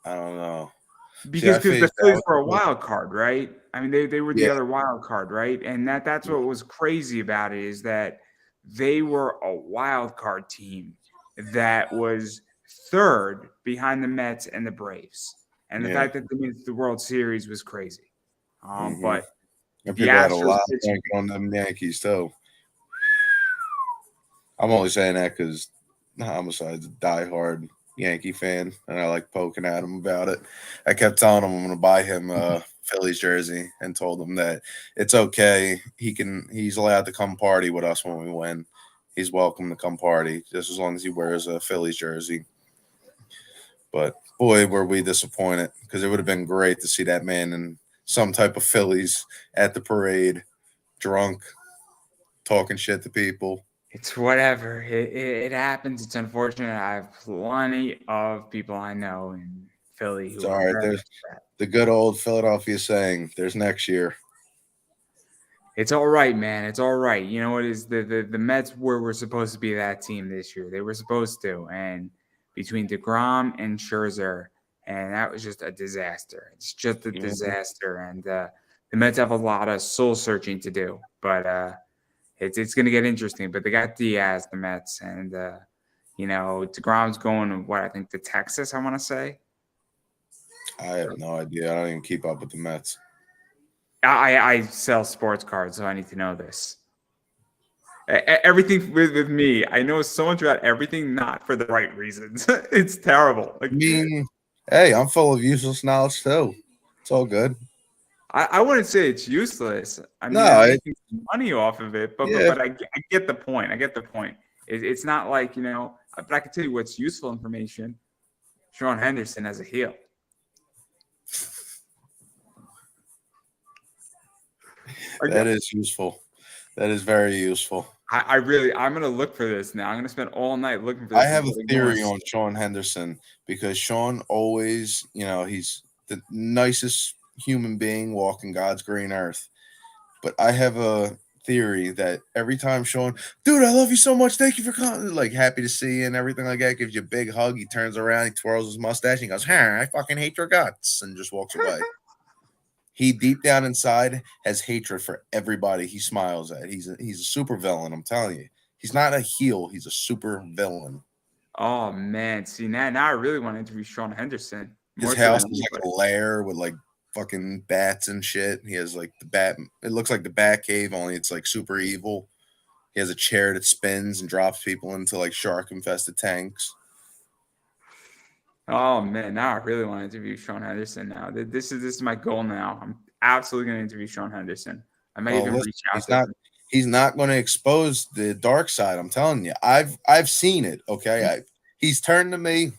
I don't know. Because I the phased Phillies out. were a wild card, right? I mean, they were the Yeah. other wild card, right? And that's what was crazy about it is that they were a wild card team that was third behind the Mets and the Braves. And the fact that they made the World Series was crazy. But And the people had a Astros lot of pitched. banking on them Yankees too. I'm only saying that because Homicide's a diehard Yankee fan, and I like poking at him about it. I kept telling him I'm going to buy him a Phillies jersey, and told him that it's okay. He's allowed to come party with us when we win. He's welcome to come party, just as long as he wears a Phillies jersey. But boy, were we disappointed, because it would have been great to see that man in some type of Phillies at the parade, drunk, talking shit to people. It's whatever. It happens. It's unfortunate. I have plenty of people I know in Philly It's who all are right. very There's upset. the good old Philadelphia saying, "There's next year." It's all right, man. It's all right. You know, it is the Mets were supposed to be that team this year. They were supposed to, and between DeGrom and Scherzer, and that was just a disaster. It's just a disaster, and the Mets have a lot of soul searching to do, but it's going to get interesting. But they got Diaz, the Mets, and DeGrom's going to I think to Texas. I want to say. I have no idea. I don't even keep up with the Mets. I sell sports cards, so I need to know this. Everything with me, I know so much about everything, not for the right reasons. It's terrible. I mean, hey, I'm full of useless knowledge too. It's all good. I wouldn't say it's useless. I mean, No, I'm making some money off of it, but yeah. I get the point. I get the point. It's not like, but I can tell you what's useful information. Sean Henderson as a heel. That is useful. That is very useful. I'm going to look for this now. I'm going to spend all night looking for this. I have a theory on Sean Henderson, because Sean always, he's the nicest human being walking God's green earth. But I have a theory that every time Sean, dude, I love you so much. Thank you for coming. Like, happy to see you and everything like that. Gives you a big hug. He turns around, he twirls his mustache, and he goes, "Huh, I fucking hate your guts," and just walks away. He deep down inside has hatred for everybody he smiles at. He's a super villain. I'm telling you, he's not a heel. He's a super villain. Oh man, see now I really want to interview Sean Henderson. His house is like a lair with like fucking bats and shit. He has like the bat. It looks like the Bat Cave, only it's like super evil. He has a chair that spins and drops people into like shark infested tanks. Oh man, now I really want to interview Sean Henderson. Now this is my goal. Now I'm absolutely going to interview Sean Henderson. I might even reach out to him. He's not going to expose the dark side. I'm telling you, I've seen it. Okay, he's turned to me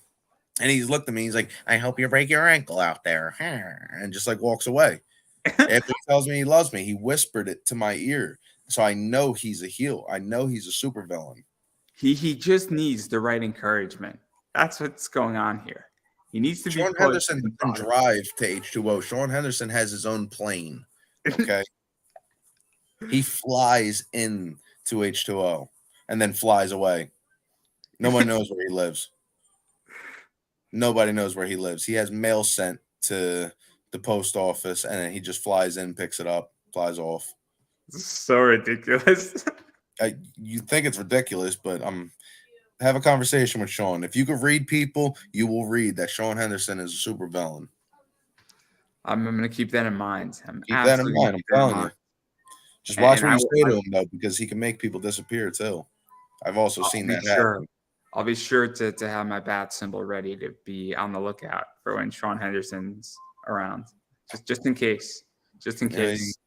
and he's looked at me. He's like, "I hope you break your ankle out there," and just like walks away. After he tells me he loves me. He whispered it to my ear. So I know he's a heel. I know he's a supervillain. He just needs the right encouragement. That's what's going on here. He needs to be Sean pushed Henderson and doesn't prodded. drive to H2O. Sean Henderson has his own plane. Okay. He flies in to H2O and then flies away. No one knows where he lives. Nobody knows where he lives. He has mail sent to the post office and then he just flies in, picks it up, flies off. So ridiculous. You think it's ridiculous, but have a conversation with Sean. If you could read people, you will read that Sean Henderson is a supervillain. I'm going to keep that in mind. I'm Keep that in absolutely mind. keep I'm that in telling you. mind. Just watch And what you say to him, though, because he can make people disappear, too. I've also seen that happen. I'll be sure to have my bat symbol ready to be on the lookout for when Sean Henderson's around. Just in case. Just in case.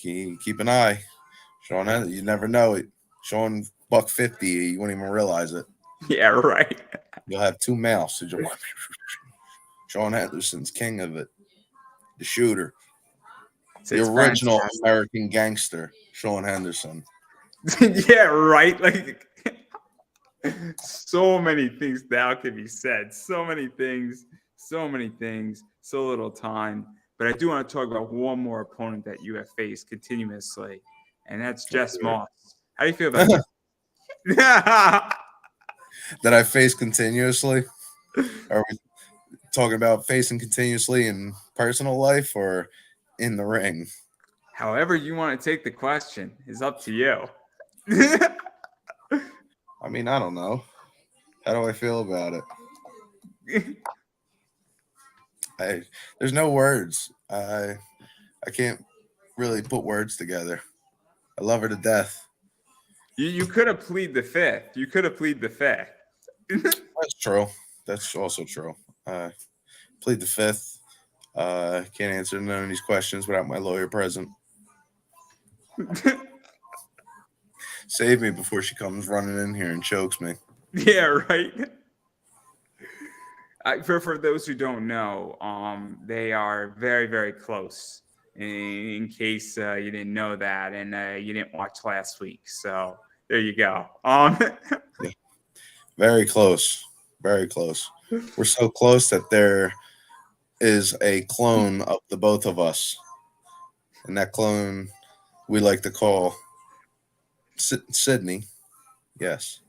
Keep an eye. Sean Henderson, you never know it. Sean $150, you won't even realize it. Yeah, right. You'll have two mouths. Sean Henderson's king of it. The shooter. The original American gangster, Sean Henderson. Yeah, right. Like so many things now can be said. So many things. So little time. But I do want to talk about one more opponent that you have faced continuously, and that's Jess Moss. How do you feel about that? That I face continuously? Are we talking about facing continuously in personal life or in the ring? However you want to take the question is up to you. I mean, I don't know. How do I feel about it? There's no words. I can't really put words together. I love her to death. You could have plead the fifth. That's true. That's also true. Plead the fifth. Can't answer none of these questions without my lawyer present. Save me before she comes running in here and chokes me. Yeah, right. For those who don't know, they are very, very close. In case you didn't know that, and you didn't watch last week, so there you go. Yeah. Very close. Very close. We're so close that there is a clone of the both of us, and that clone we like to call Sydney. Yes,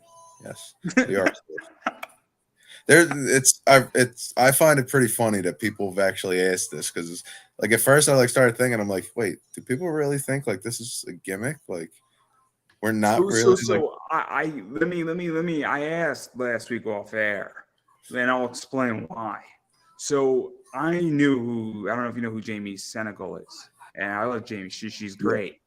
we are. I find it pretty funny that people have actually asked this because like at first I started thinking, I'm like, wait, do people really think like this is a gimmick? Like we're not really. I asked last week off air, and I'll explain why. So I don't know if you know who Jamie Senegal is, and I love Jamie. She's great.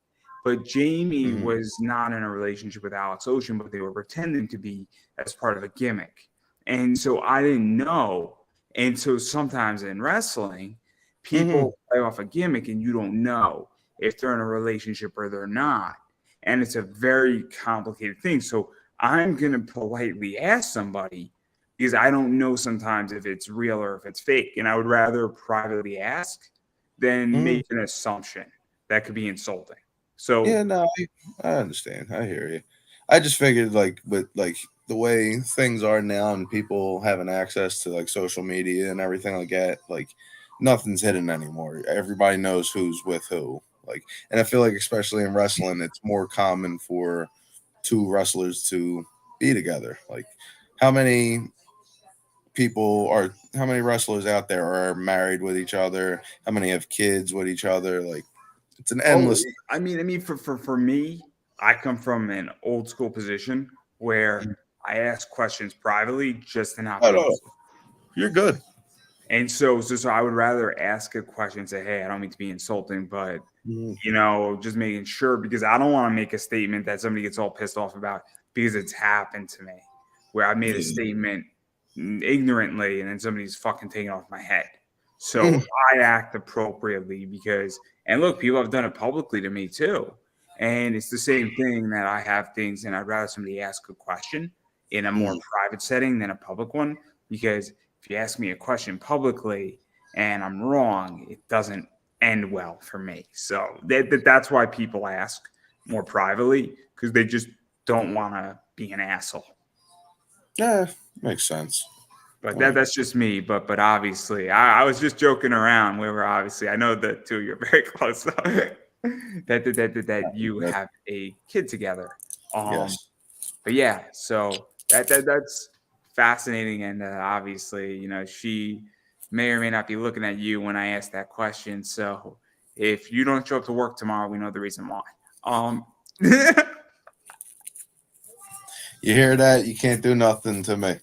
But Jamie was not in a relationship with Alex Ocean, but they were pretending to be as part of a gimmick. And so I didn't know. And so sometimes in wrestling, people play off a gimmick and you don't know if they're in a relationship or they're not. And it's a very complicated thing. So I'm going to politely ask somebody because I don't know sometimes if it's real or if it's fake. And I would rather privately ask than make an assumption that could be insulting. So yeah, no, I understand. I hear you. I just figured with the way things are now and people having access to social media and everything like that, nothing's hidden anymore. Everybody knows who's with who. And I feel like especially in wrestling, it's more common for two wrestlers to be together. How many wrestlers out there are married with each other? How many have kids with each other? It's an endless. I mean, for me, I come from an old school position where I ask questions privately just to not. No, you're good. And so I would rather ask a question and say, "Hey, I don't mean to be insulting, but just making sure because I don't want to make a statement that somebody gets all pissed off about because it's happened to me where I made a statement ignorantly and then somebody's fucking taking off my head." So I act appropriately and look, people have done it publicly to me too. And it's the same thing that I have things and I'd rather somebody ask a question in a more private setting than a public one. Because if you ask me a question publicly and I'm wrong, it doesn't end well for me. So that's why people ask more privately, because they just don't want to be an asshole. Yeah, makes sense. But that's just me. But obviously, I was just joking around. I know the two of you are very close. So that you have a kid together. Yes. But yeah, so that's fascinating, and obviously, she may or may not be looking at you when I ask that question. So if you don't show up to work tomorrow, we know the reason why. You hear that? You can't do nothing to me.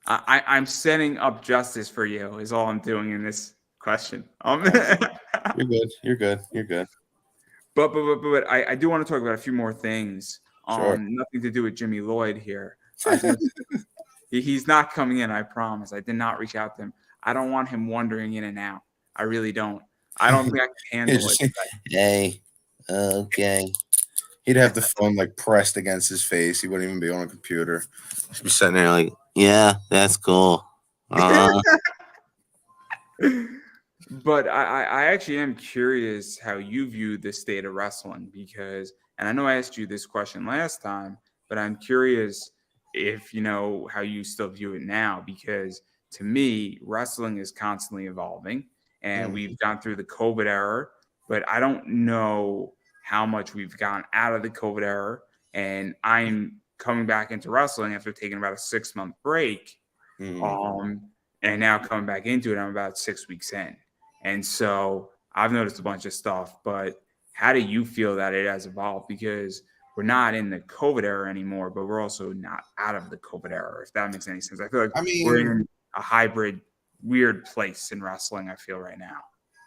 I'm setting up justice for you. Is all I'm doing in this question. You're good. You're good. You're good. But I do want to talk about a few more things. Sure. Nothing to do with Jimmy Lloyd here. He's not coming in, I promise. I did not reach out to him. I don't want him wandering in and out. I really don't. I don't think I can handle it. Hey, okay. He'd have the phone like pressed against his face. He wouldn't even be on a computer. He'd be sitting there like, yeah, that's cool. But I actually am curious how you view the state of wrestling, because, and I know I asked you this question last time, but I'm curious if you know how you still view it now, because to me, wrestling is constantly evolving, and we've gone through the COVID era, but I don't know how much we've gone out of the COVID era, and I'm coming back into wrestling after taking about a 6-month break. And now coming back into it, I'm about 6 weeks in. And so I've noticed a bunch of stuff, but how do you feel that it has evolved? Because we're not in the COVID era anymore, but we're also not out of the COVID era, if that makes any sense. I feel like we're in a hybrid, weird place in wrestling, I feel right now.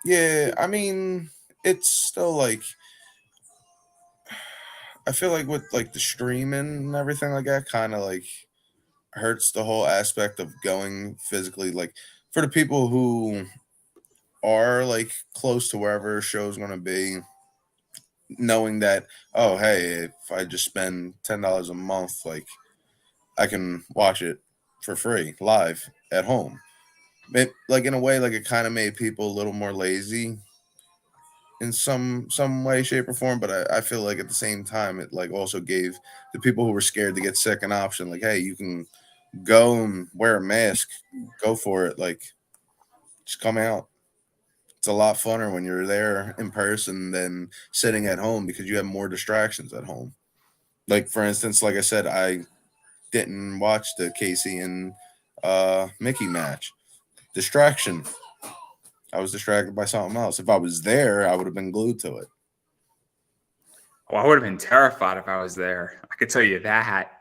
Yeah, I mean, it's still like, I feel like with like the streaming and everything like that kind of like hurts the whole aspect of going physically. Like for the people who are like close to wherever a show's going to be, knowing that, oh, hey, if I just spend $10 a month, like I can watch it for free live at home. Like in a way, like it kind of made people a little more lazy in some way, shape, or form. But I feel like at the same time, it like also gave the people who were scared to get sick an option. Like, hey, you can go and wear a mask, go for it. Like, just come out. It's a lot funner when you're there in person than sitting at home because you have more distractions at home. Like for instance, like I said, I didn't watch the Casey and Mickey match. Distraction. I was distracted by something else. If I was there, I would have been glued to it. Well, I would have been terrified if I was there. I could tell you that.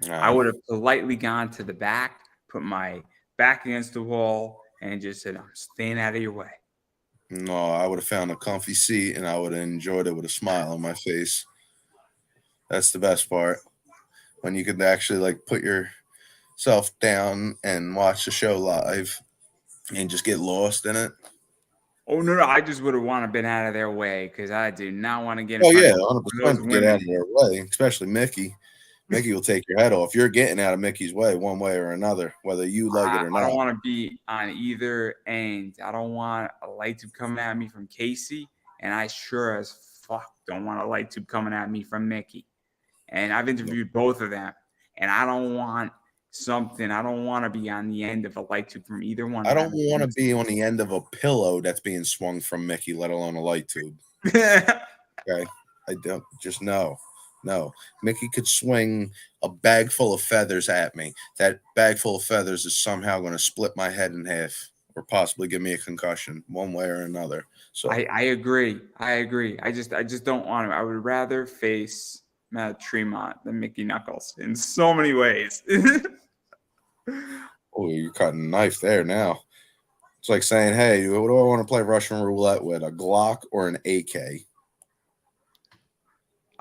I would have politely gone to the back, put my back against the wall, and just said, I'm staying out of your way. No, I would have found a comfy seat and I would have enjoyed it with a smile on my face. That's the best part. When you could actually like put yourself down and watch the show live and just get lost in it. Oh, no, I just would have wanted to been out of their way because I do not want to get in front of 100% get out of their way, especially Mickey. Mickey will take your head off. You're getting out of Mickey's way one way or another, whether you like it or not. I don't want to be on either end. I don't want a light tube coming at me from Casey, and I sure as fuck don't want a light tube coming at me from Mickey. And I've interviewed both of them, and I don't want to be on the end of a light tube from either one. I don't want to be on the end of a pillow that's being swung from Mickey, let alone a light tube. Okay, I don't just know. No, Mickey could swing a bag full of feathers at me. That bag full of feathers is somehow going to split my head in half or possibly give me a concussion one way or another. So I agree. I just don't want to. I would rather face Matt Tremont than Mickey Knuckles in so many ways. Oh, you're cutting a knife there now. It's like saying, hey, what do I want to play Russian roulette with, a Glock or an AK?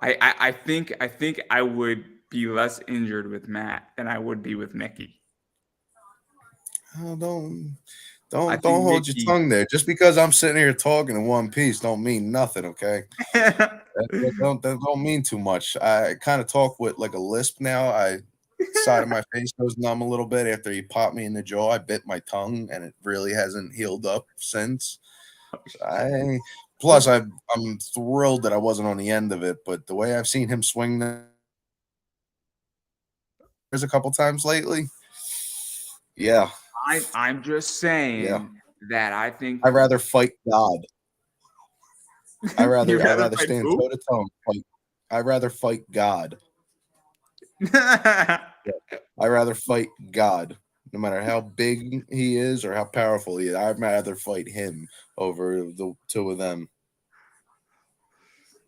I think I would be less injured with Matt than I would be with Mickey. Oh, don't hold your tongue there. Just because I'm sitting here talking in one piece don't mean nothing, okay? that don't mean too much. I kind of talk with like a lisp now. I side of my face goes numb a little bit after he popped me in the jaw. I bit my tongue, and it really hasn't healed up since. Plus, I'm thrilled that I wasn't on the end of it, but the way I've seen him swing there's a couple times lately, yeah, I'm just saying that I think I'd rather fight God. I'd you'd rather rather fight stand who? toe to toe and fight. I'd rather fight God. I'd rather fight God, no matter how big he is or how powerful he is. I'd rather fight him over the two of them.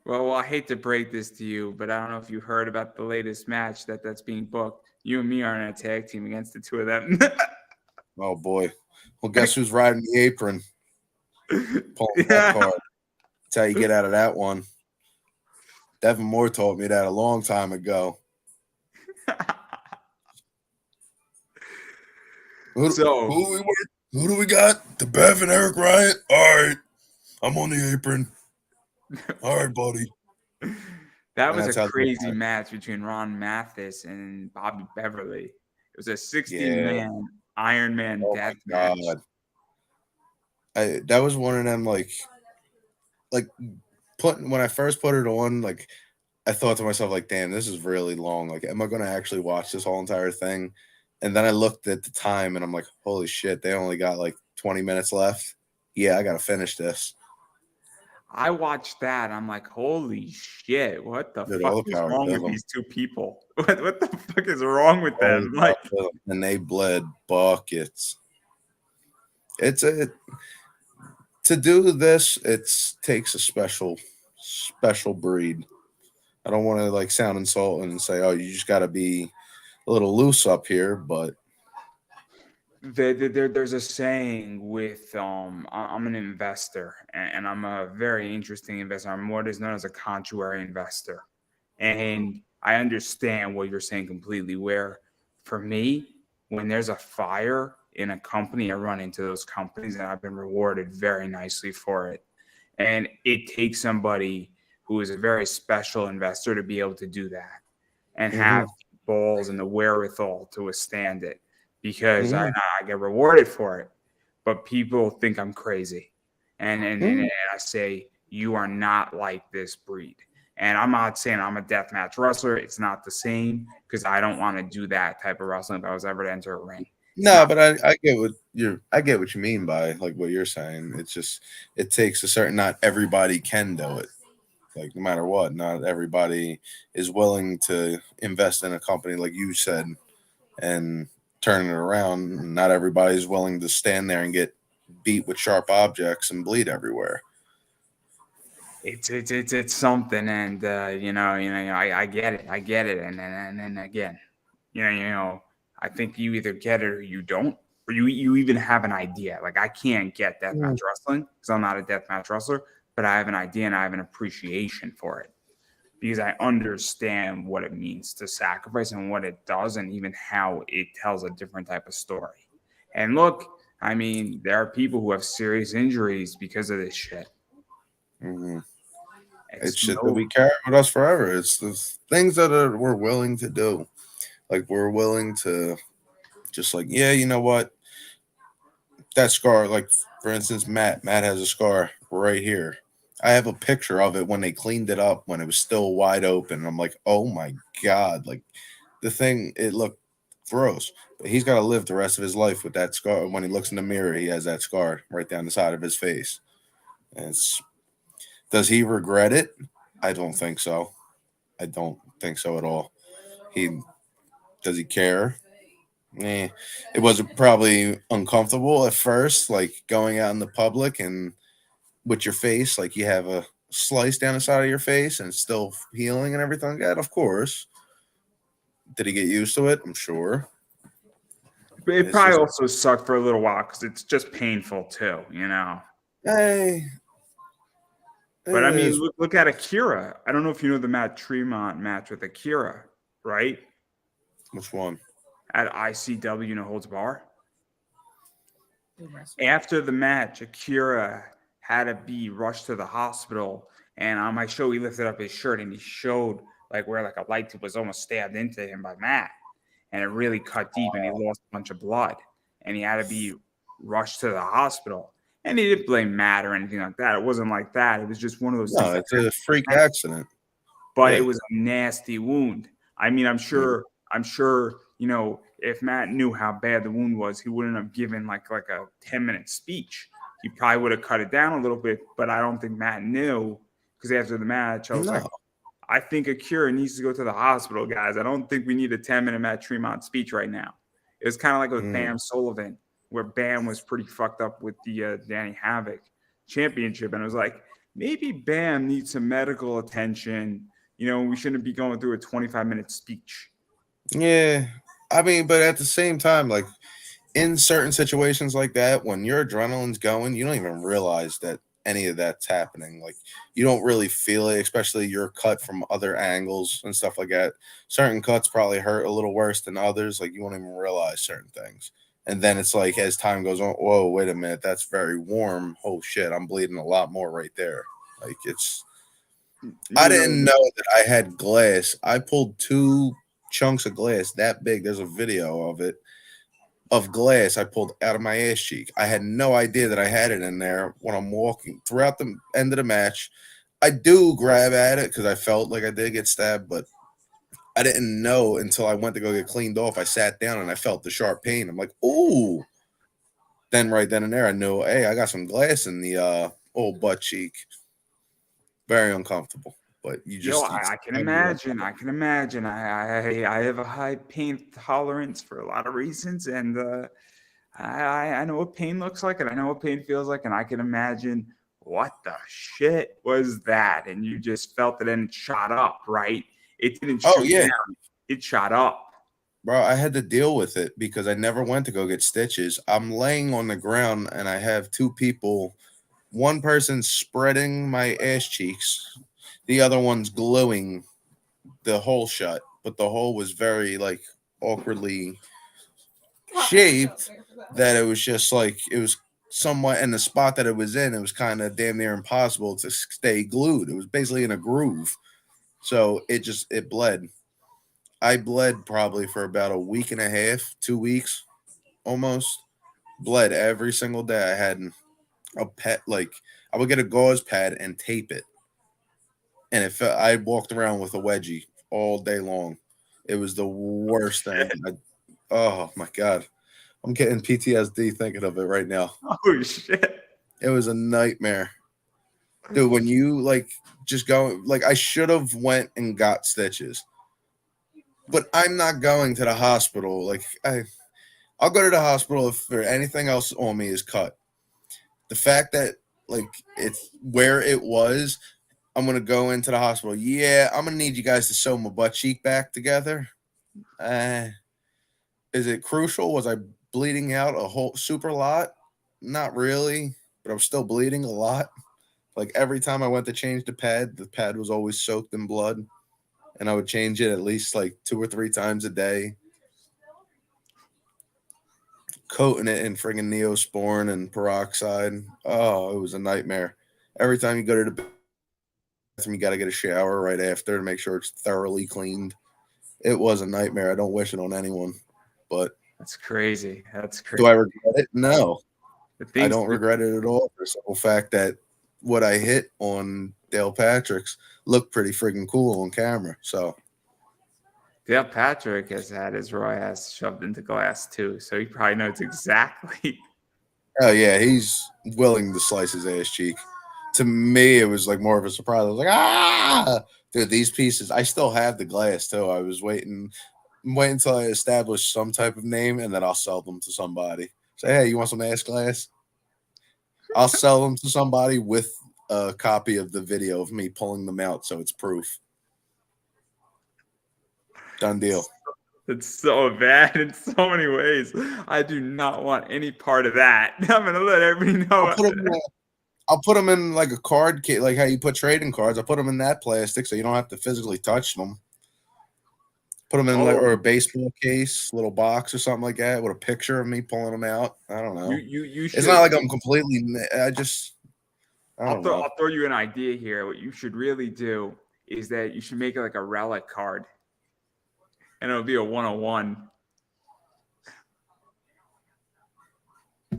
Well, I hate to break this to you, but I don't know if you heard about the latest match that's being booked. You and me are in a tag team against the two of them. Oh boy. Well, guess who's riding the apron? Pulling that Yeah. card. That's how you get out of that one. Devin Moore taught me that a long time ago. Who do we got? The Bev and Eric Riot? All right. I'm on the apron. All right, buddy. That was a crazy match between Ron Mathis and Bobby Beverly. It was a 60-man Iron Man death match. That was one of them like when I first put it on, like I thought to myself, like, damn, this is really long. Like, am I gonna actually watch this whole entire thing? And then I looked at the time and I'm like, holy shit, they only got like 20 minutes left. Yeah, I gotta finish this. I watched that. I'm like, holy shit, what the fuck is wrong with these two people? What the fuck is wrong with them? Like, and they bled buckets. To do this, it takes a special breed. I don't want to like sound insulting and say, oh, you just gotta be a little loose up here, but there's a saying with I'm an investor and I'm a very interesting investor. I'm what is known as a contrary investor, and I understand what you're saying completely. Where for me, when there's a fire in a company, I run into those companies and I've been rewarded very nicely for it. And it takes somebody who is a very special investor to be able to do that and have balls and the wherewithal to withstand it, because I get rewarded for it. But people think I'm crazy. And I say, you are not like this breed. And I'm not saying I'm a deathmatch wrestler. It's not the same, because I don't want to do that type of wrestling if I was ever to enter a ring. No, but I get what you mean by like what you're saying. It's just it takes a certain, not everybody can do it. Like no matter what, not everybody is willing to invest in a company like you said and turn it around. Not everybody is willing to stand there and get beat with sharp objects and bleed everywhere. It's something, and I get it, and again, I think you either get it or you don't, or you even have an idea. Like I can't get deathmatch wrestling because I'm not a deathmatch wrestler, but I have an idea and I have an appreciation for it because I understand what it means to sacrifice and what it does, and even how it tells a different type of story. And look, I mean, there are people who have serious injuries because of this shit. It's shit that we carry with us forever. It's the things that we're willing to do. Like we're willing to just like, yeah, you know what? That scar, like for instance, Matt has a scar right here. I have a picture of it when they cleaned it up when it was still wide open. I'm like, oh my God. Like the thing, it looked gross. But he's got to live the rest of his life with that scar. When he looks in the mirror, he has that scar right down the side of his face. And does he regret it? I don't think so. I don't think so at all. Does he care? It was probably uncomfortable at first, like going out in the public and with your face, like you have a slice down the side of your face and it's still healing and everything like that. Of course. Did he get used to it? I'm sure. But it probably also sucked for a little while because it's just painful too, Hey. But I mean, look at Akira. I don't know if you know the Matt Tremont match with Akira, right? Which one? At ICW No Holds Bar. After the match, Akira had to be rushed to the hospital. And on my show, he lifted up his shirt and he showed like where like a light tube was almost stabbed into him by Matt. and it really cut deep, and he lost a bunch of blood, and he had to be rushed to the hospital. And he didn't blame Matt or anything like that. It wasn't like that. It was just one of those things. No, it's a freak accident. But Yeah. it was a nasty wound. I mean, I'm sure, if Matt knew how bad the wound was, he wouldn't have given like a 10-minute speech. He probably would have cut it down a little bit, but I don't think Matt knew, because after the match, I was like, I think Akira needs to go to the hospital, guys. I don't think we need a 10-minute Matt Tremont speech right now. It was kind of like with Bam Sullivan, where Bam was pretty fucked up with the Danny Havoc championship. And it was like, maybe Bam needs some medical attention. We shouldn't be going through a 25-minute speech. Yeah. I mean, but at the same time, like in certain situations like that, when your adrenaline's going, you don't even realize that any of that's happening. Like you don't really feel it, especially you're cut from other angles and stuff like that. Certain cuts probably hurt a little worse than others. Like you won't even realize certain things. And then it's like as time goes on, whoa, wait a minute, that's very warm. Oh shit, I'm bleeding a lot more right there. Like I didn't know that I had glass. I pulled 2 chunks of glass that big. There's a video of it. Of glass I pulled out of my ass cheek. I had no idea that I had it in there when I'm walking throughout the end of the match. I do grab at it because I felt like I did get stabbed, but I didn't know until I went to go get cleaned off. I sat down and I felt the sharp pain. I'm like, ooh. Then right then and there, I knew, hey, I got some glass in the old butt cheek. Very uncomfortable. But you just I can imagine. I can imagine. I have a high pain tolerance for a lot of reasons, and I know what pain looks like, and I know what pain feels like, and I can imagine what the shit was that, and you just felt it and it shot up, right? It didn't shoot down; it shot up. Bro, I had to deal with it because I never went to go get stitches. I'm laying on the ground, and I have 2 people. One person spreading my ass cheeks. The other one's gluing the hole shut, but the hole was very like awkwardly shaped that it was just like it was somewhat in the spot that it was in. It was kind of damn near impossible to stay glued. It was basically in a groove, so it bled. I bled probably for about a week and a half, 2 weeks, almost. Bled every single day. I had a pet like I would get a gauze pad and tape it. And it felt I walked around with a wedgie all day long. It was the worst thing. Oh my god. I'm getting PTSD thinking of it right now. Oh shit. It was a nightmare. Dude, when you like just go like I should have went and got stitches. But I'm not going to the hospital. Like I'll go to the hospital if anything else on me is cut. The fact that like it's where it was, I'm gonna go into the hospital. Yeah, I'm gonna need you guys to sew my butt cheek back together. Is it crucial? Was I bleeding out a whole super lot? Not really, but I'm still bleeding a lot. Like every time I went to change the pad was always soaked in blood, and I would change it at least like 2 or 3 times a day. Coating it in friggin' Neosporin and peroxide. Oh, it was a nightmare. Every time you go to the bathroom, you got to get a shower right after to make sure it's thoroughly cleaned. It was a nightmare. I don't wish it on anyone, but that's crazy. That's crazy. Do I regret it? No, I don't regret it at all. For the simple fact that what I hit on Dale Patrick's looked pretty friggin' cool on camera. So Dale Patrick has had his raw ass shoved into glass too, so he probably knows exactly. Oh yeah, he's willing to slice his ass cheek. To me, it was like more of a surprise. I was like, ah, dude, these pieces. I still have the glass too. I was waiting until I establish some type of name, and then I'll sell them to somebody. Say, hey, you want some ass glass? I'll sell them to somebody with a copy of the video of me pulling them out, so it's proof. Done deal. It's so bad in so many ways. I do not want any part of that. I'm gonna let everybody know. I'll put them in like a card kit, like how you put trading cards. I'll put them in that plastic so you don't have to physically touch them. Put them in like or a baseball case, little box or something like that with a picture of me pulling them out. I don't know. You should, it's not like I'm completely. I'll throw you an idea here. What you should really do is that you should make it like a relic card, and it'll be a 101.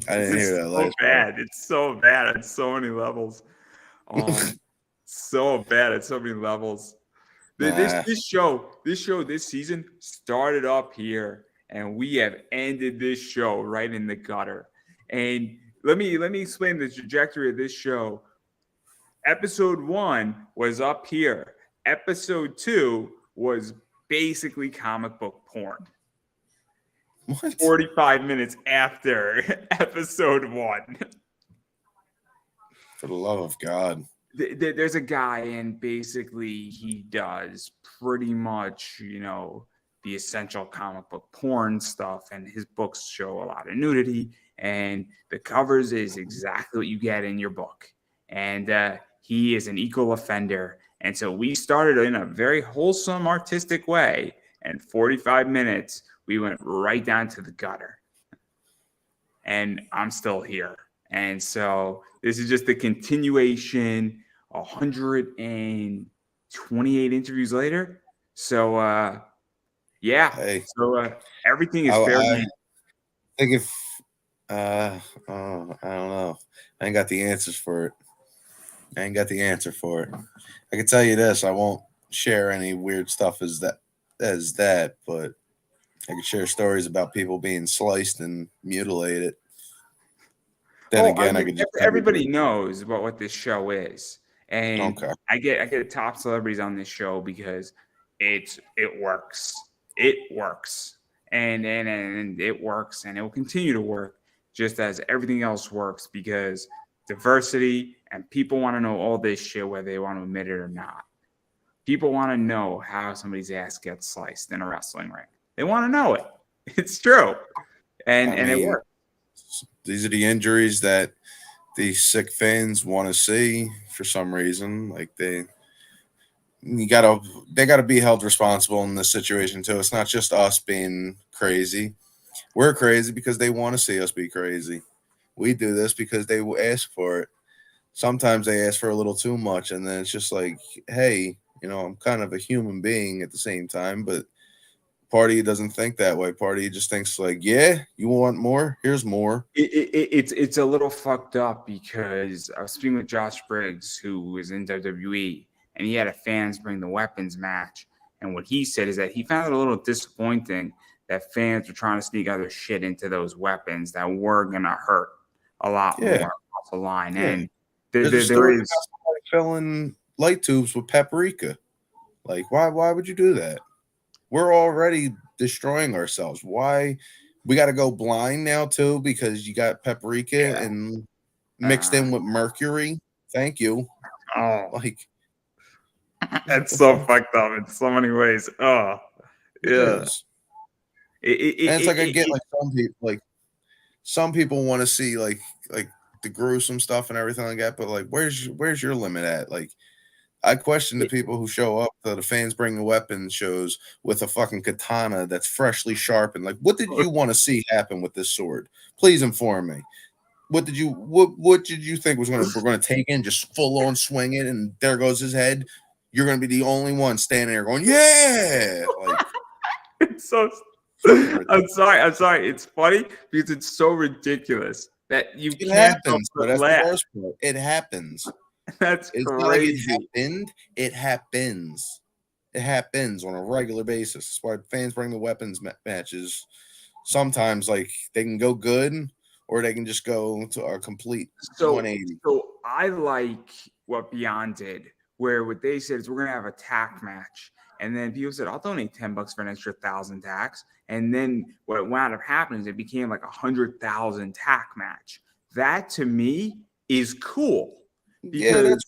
I didn't hear that so last bad. It's so bad at so many levels. So bad at so many levels. Nah. This show this season started up here, and we have ended this show right in the gutter. And let me explain the trajectory of this show. Episode 1 was up here. Episode 2 was basically comic book porn. What? 45 minutes after episode 1. For the love of God. There's a guy, and basically he does pretty much, the essential comic book porn stuff, and his books show a lot of nudity, and the covers is exactly what you get in your book. And he is an equal offender. And so we started in a very wholesome, artistic way, and 45 minutes, we went right down to the gutter. And I'm still here. And so this is just the continuation, 128 interviews later. So, yeah. Hey. So everything is fair. I think if, I don't know. I ain't got the answers for it. I ain't got the answer for it. I can tell you this. I won't share any weird stuff as that, but I can share stories about people being sliced and mutilated. Then again, I could just everybody knows about what this show is, and okay. I get top celebrities on this show because it works. It works, and it works, and it will continue to work just as everything else works, because diversity, and people want to know all this shit whether they want to admit it or not. People want to know how somebody's ass gets sliced in a wrestling ring. They want to know it. It's true, and it works. These are the injuries that these sick fans want to see for some reason. Like they gotta be held responsible in this situation too. It's not just us being crazy. We're crazy because they want to see us be crazy. We do this because they ask for it. Sometimes they ask for a little too much, and then it's just like, hey, I'm kind of a human being at the same time, but Party doesn't think that way. Party just thinks like, yeah, you want more? Here's more. It's a little fucked up, because I was speaking with Josh Briggs, who was in WWE, and he had a fans bring the weapons match. And what he said is that he found it a little disappointing that fans were trying to sneak other shit into those weapons that were gonna hurt a lot more off the line. Yeah. And there is filling light tubes with paprika. Like, why would you do that? We're already destroying ourselves. Why we got to go blind now too? Because you got paprika and mixed in with mercury. Thank you. Oh, like that's so fucked up in so many ways. Oh, yeah. It's like I get like some people want to see like the gruesome stuff and everything like that, but like where's your limit at? Like, I question the people who show up to the fans bring the weapons shows with a fucking katana that's freshly sharpened. Like, what did you want to see happen with this sword? Please inform me. What did you think we're gonna take in, just full on swing it, and there goes his head? You're gonna be the only one standing there going, yeah. Like, it's so. I'm sorry. It's funny because it's so ridiculous that you it can't happens. But that's the worst part. It happens. That's it's crazy. Not like it happened. It happens. It happens on a regular basis. That's why fans bring the weapons matches. Sometimes, like, they can go good, or they can just go to a complete 180. So I like what Beyond did, where what they said is we're gonna have a tack match, and then people said I'll donate $10 for an extra 1,000 tacks, and then what wound up happening is it became like 100,000 tack match. That to me is cool. Because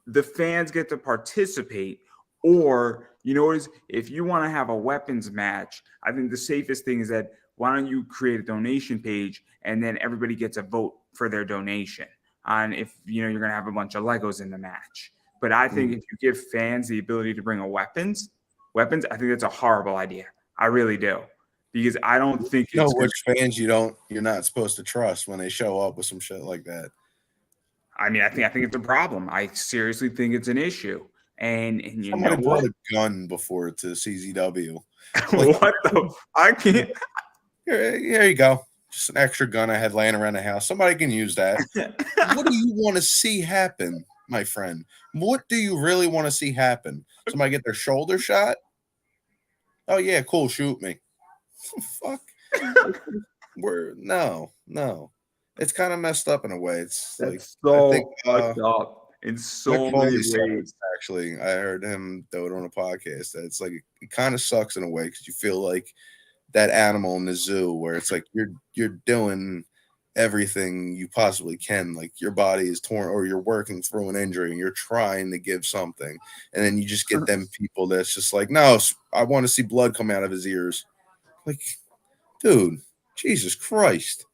the fans get to participate, or if you want to have a weapons match, I think the safest thing is that why don't you create a donation page, and then everybody gets a vote for their donation on if you're going to have a bunch of Legos in the match. But I think if you give fans the ability to bring weapons, I think that's a horrible idea. I really do, because I don't think which fans you're not supposed to trust when they show up with some shit like that. I mean, I think it's a problem. I seriously think it's an issue. And somebody brought a gun before to CZW. Like, what the? I can't. Here you go. Just an extra gun I had laying around the house. Somebody can use that. What do you want to see happen, my friend? What do you really want to see happen? Somebody get their shoulder shot? Oh yeah, cool. Shoot me. Fuck. No. It's kind of messed up in a way. It's like That's so I think fucked up in so many ways. Actually, I heard him do it on a podcast. That it's like it kind of sucks in a way because you feel like that animal in the zoo where it's like you're doing everything you possibly can. Like your body is torn or you're working through an injury and you're trying to give something, and then you just get them people that's just like, no, I want to see blood come out of his ears. Like, dude, Jesus Christ.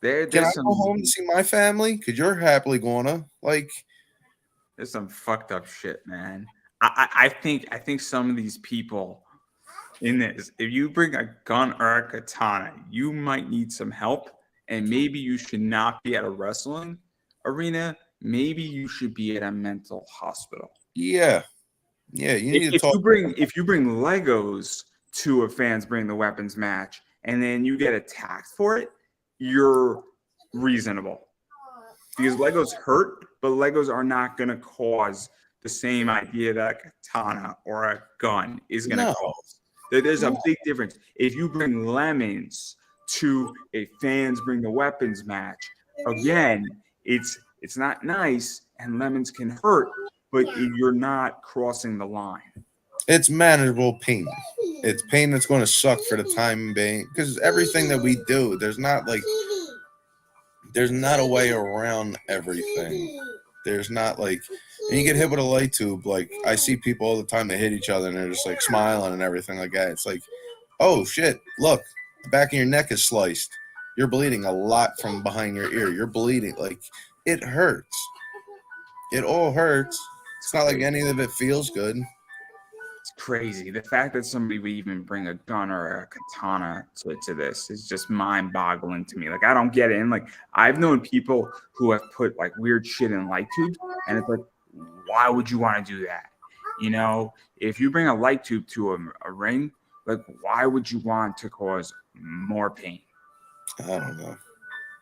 Can I go home to see my family? Because you're happily gonna. Like, there's some fucked up shit, man. I think some of these people in this, if you bring a gun or a katana, you might need some help, and maybe you should not be at a wrestling arena. Maybe you should be at a mental hospital. Yeah. You need to talk. If you bring Legos to a fans bring the weapons match, and then you get attacked for it, you're reasonable because Legos hurt, but Legos are not going to cause the same idea that a katana or a gun is going to cause. There's a big difference. If you bring lemons to a fans bring the weapons match, again, it's not nice and lemons can hurt, but you're not crossing the line. It's manageable pain. It's pain that's going to suck for the time being because everything that we do, there's not a way around everything. There's not like, and you get hit with a light tube. Like I see people all the time that hit each other and they're just like smiling and everything like that. It's like, oh shit, look, the back of your neck is sliced. You're bleeding a lot from behind your ear. You're bleeding. Like it hurts. It all hurts. It's not like any of it feels good. It's crazy. The fact that somebody would even bring a gun or a katana to this is just mind-boggling to me. Like, I don't get it. And like, I've known people who have put like weird shit in light tubes, and it's like, why would you want to do that? You know, if you bring a light tube to a ring, like, why would you want to cause more pain? I don't know.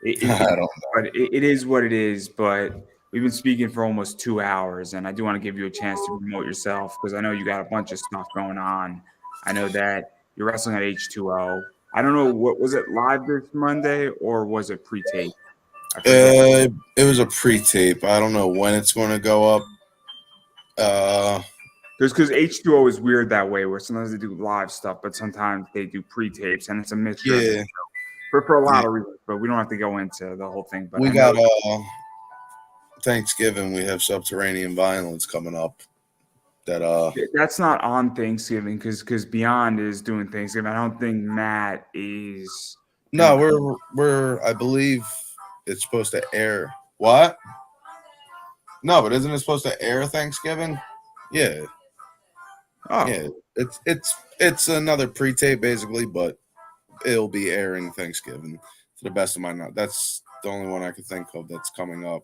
I don't know. But it is what it is. But we've been speaking for almost 2 hours, and I do want to give you a chance to promote yourself because I know you got a bunch of stuff going on. I know that you're wrestling at H2O. I don't know, what was it, live this Monday or was it pre-tape? It was a pre-tape. I don't know when it's going to go up. Because H2O is weird that way, where sometimes they do live stuff, but sometimes they do pre-tapes, and it's a mixture. Yeah. For a lot of reasons, but we don't have to go into the whole thing. But we got Thanksgiving. We have Subterranean Violence coming up. That's not on Thanksgiving because Beyond is doing Thanksgiving. I don't think Matt is. No, we're. I believe it's supposed to air. What? No, but isn't it supposed to air Thanksgiving? Yeah. Oh. Yeah. It's another pre-tape basically, but it'll be airing Thanksgiving to the best of my knowledge. That's the only one I can think of that's coming up.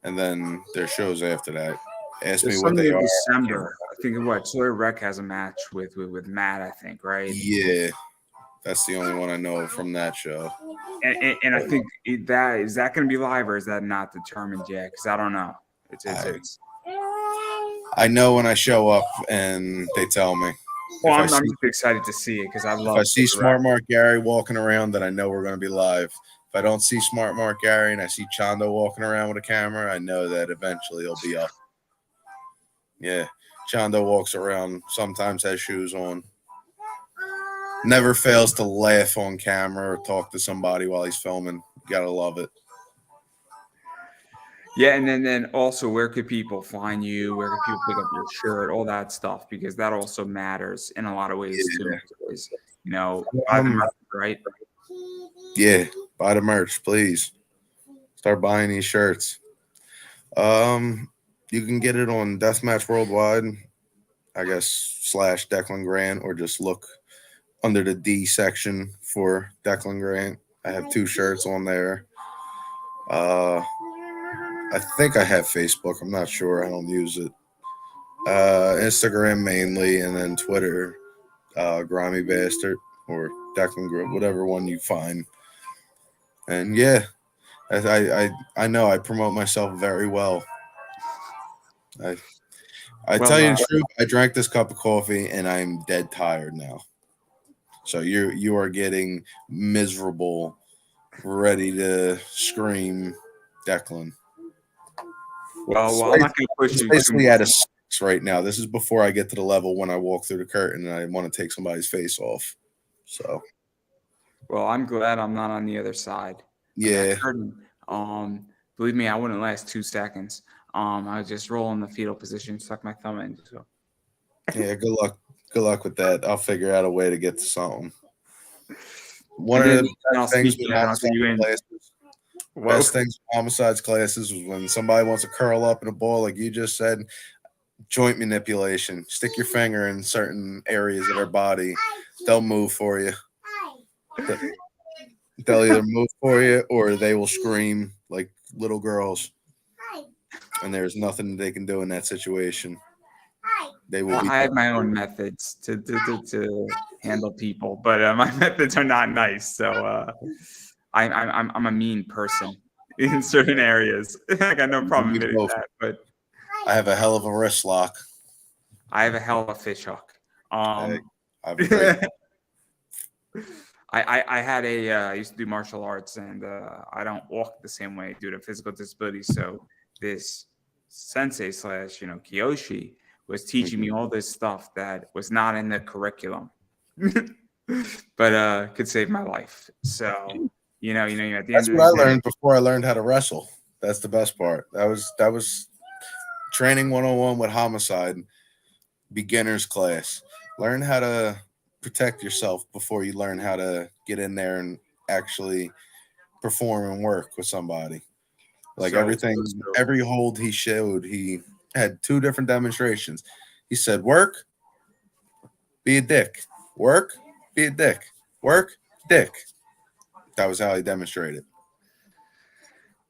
And then there's shows after that. Ask me what they are. December. I think what Sawyer Rec has a match with Matt, I think, right? Yeah. That's the only one I know from that show. And I think is that going to be live or is that not determined yet? Because I don't know. It's I know when I show up and they tell me. Well, I'm just excited to see it because I love. If I see Smart Mark Gary walking around, then I know we're going to be live. If I don't see Smart Mark Gary and I see Chando walking around with a camera, I know that eventually he'll be up. Yeah, Chando walks around, sometimes has shoes on. Never fails to laugh on camera or talk to somebody while he's filming. You gotta love it. Yeah, and then also, where could people find you? Where could people pick up your shirt? All that stuff, because that also matters in a lot of ways too. You know, buy the merch, right? Yeah, buy the merch, please. Start buying these shirts. You can get it on Deathmatch Worldwide, I guess, / Deklan Grant, or just look under the D section for Deklan Grant. I have 2 shirts on there. I think I have Facebook. I'm not sure. I don't use it. Instagram mainly, and then Twitter, Grimy Bastard or Declan grip, whatever one you find. And yeah, I know I promote myself very well. I Well, tell you the truth, I drank this cup of coffee and I'm dead tired now. So you are getting miserable, ready to scream, Declan. well, I'm not going to push It's you too basically much. at a 6 right now. This is before I get to the level when I walk through the curtain and I want to take somebody's face off. So Well, I'm glad I'm not on the other side of that yeah, curtain. Believe me, I wouldn't last 2 seconds. I would just roll in the fetal position, suck my thumb in. So. yeah. Good luck. Good luck with that. I'll figure out a way to get to something. One And of then the I'll best things sneak with in and usher homicide you in. classes, Whoa. best things with homicides classes was when somebody wants to curl up in a ball, like you just said. Joint manipulation. Stick your finger in certain areas of their body. They'll move for you. They'll either move for you or they will scream like little girls. And there's nothing they can do in that situation. They will Well, be. I have my own methods to handle people, but my methods are not nice. So I'm a mean person in certain areas. I got no problem admitting that, but I have a hell of a wrist lock. I have a hell of a fish hook. I have a great. I had I used to do martial arts, and I don't walk the same way due to physical disabilities. So this sensei slash Kiyoshi was teaching me all this stuff that was not in the curriculum, but could save my life. So at the end That's of what I the day, learned before I learned how to wrestle. That's the best part. That was training 101 with homicide beginners class. Learn how to protect yourself before you learn how to get in there and actually perform and work with somebody. Like every hold he showed, he had 2 different demonstrations. He said, "Work, be a dick. Work, be a dick. Work, dick." That was how he demonstrated.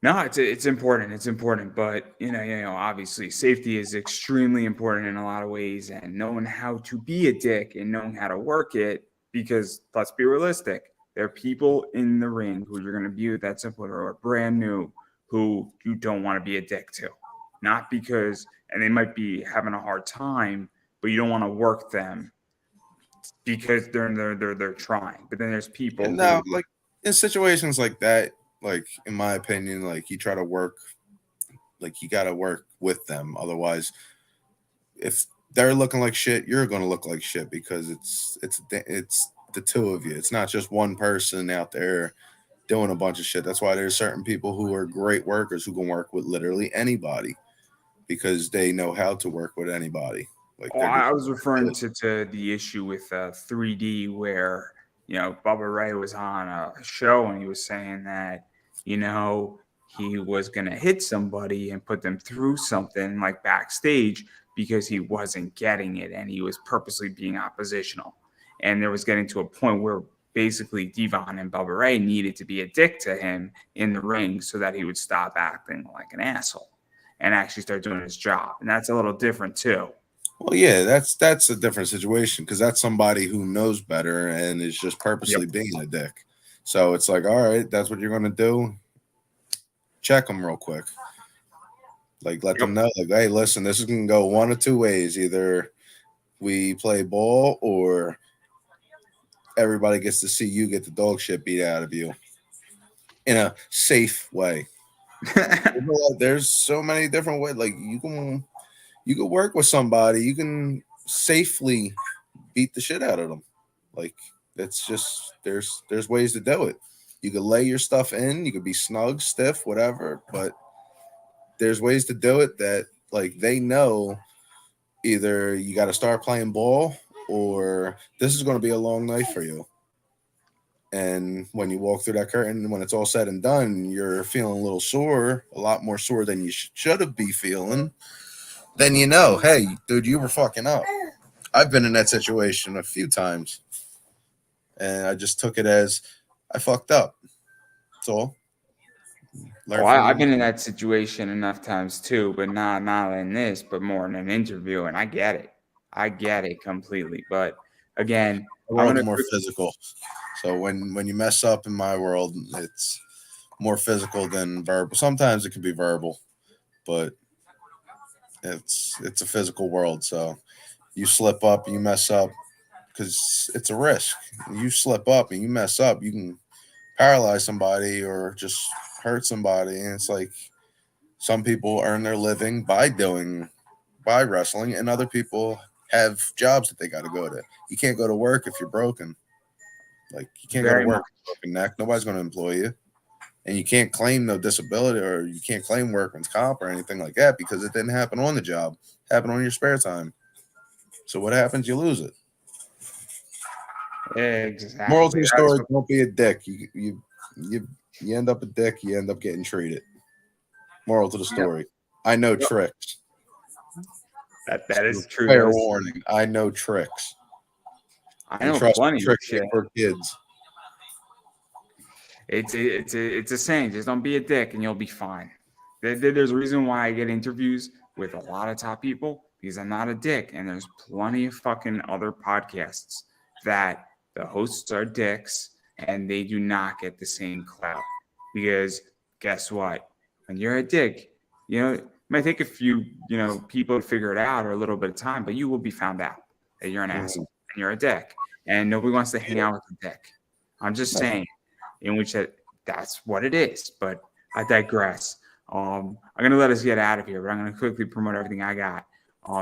No, it's important. It's important, but obviously safety is extremely important in a lot of ways, and knowing how to be a dick and knowing how to work it. Because let's be realistic, there are people in the ring who you're going to view that simple or brand new who you don't want to be a dick to, not because, and they might be having a hard time, but you don't want to work them because they're trying. But then there's people And who, now, like in situations like that, like in my opinion, like you try to work, like you got to work with them. Otherwise, if they're looking like shit, you're going to look like shit because it's the 2 of you. It's not just one person out there doing a bunch of shit. That's why there's certain people who are great workers who can work with literally anybody because they know how to work with anybody. Like I was referring to the issue with 3D where Bubba Ray was on a show and he was saying that he was gonna hit somebody and put them through something like backstage because he wasn't getting it and he was purposely being oppositional, and there was getting to a point where basically Devon and Bubba Ray needed to be a dick to him in the ring so that he would stop acting like an asshole and actually start doing his job, and that's a little different too. Well, yeah, that's a different situation because that's somebody who knows better and is just purposely being a dick. So it's like, all right, that's what you're gonna do. Check them real quick. Like, let them know, like, hey, listen, this is gonna go one of 2 ways. Either we play ball, or everybody gets to see you get the dog shit beat out of you in a safe way. There's so many different ways. Like you can work with somebody, you can safely beat the shit out of them. Like it's just there's ways to do it. You could lay your stuff in, you could be snug, stiff, whatever, but there's ways to do it that like they know either you got to start playing ball or this is going to be a long night for you. And when you walk through that curtain, when it's all said and done, you're feeling a little sore, a lot more sore than you should have be feeling. Then hey, dude, you were fucking up. I've been in that situation a few times, and I just took it as I fucked up. That's all. I've been in that situation enough times too, but not in this, but more in an interview, and I get it. I get it completely. But again, The world's more physical. So when you mess up in my world, it's more physical than verbal. Sometimes it can be verbal, but it's a physical world. So you slip up, you mess up, because it's a risk. You slip up and you mess up, you can paralyze somebody or just hurt somebody. And it's like some people earn their living by wrestling, and other people have jobs that they got to go to. You can't go to work if you're broken. Like, you can't go to work with a broken neck. Nobody's going to employ you. And you can't claim no disability, or you can't claim workman's comp or anything like that, because it didn't happen on the job. It happened on your spare time. So what happens? You lose it. Exactly. Moral to the story: don't be a dick. You end up a dick. You end up getting treated. Moral to the story: I know tricks. That is true. Fair warning: I know tricks. I know plenty of tricks shit for kids. It's a saying. Just don't be a dick, and you'll be fine. There's a reason why I get interviews with a lot of top people, because I'm not a dick, and there's plenty of fucking other podcasts that the hosts are dicks and they do not get the same clout. Because guess what? When you're a dick, it might take a few, people to figure it out, or a little bit of time, but you will be found out that you're an asshole and you're a dick, and nobody wants to hang out with a dick. I'm just saying, in which that's what it is. But I digress. I'm going to let us get out of here, but I'm going to quickly promote everything I got.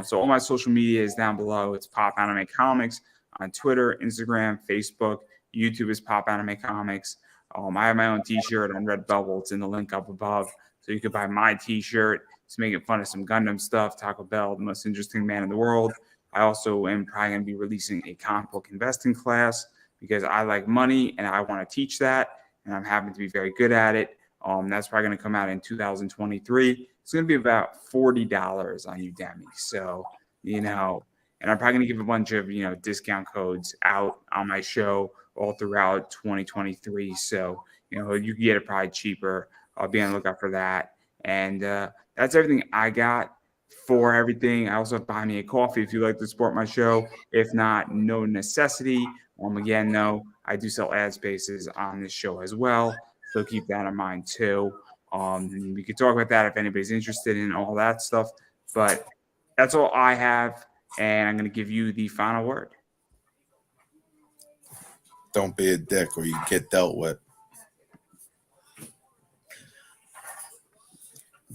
So all my social media is down below. It's Pop Anime Comics on Twitter, Instagram, Facebook. YouTube is Pop Anime Comics. I have my own T-shirt on Redbubble. It's in the link up above. So you could buy my T-shirt. It's making fun of some Gundam stuff. Taco Bell, the most interesting man in the world. I also am probably going to be releasing a comic book investing class, because I like money and I want to teach that, and I'm happen to be very good at it. That's probably going to come out in 2023. It's going to be about $40 on Udemy. So, and I'm probably going to give a bunch of, discount codes out on my show all throughout 2023. So, you can get it probably cheaper. I'll be on the lookout for that. And that's everything I got for everything. I also have Buy Me a Coffee if you'd like to support my show. If not, no necessity. Again, no, I do sell ad spaces on this show as well. So keep that in mind too. We could talk about that if anybody's interested in all that stuff. But that's all I have. And I'm going to give you the final word. Don't be a dick, or you get dealt with.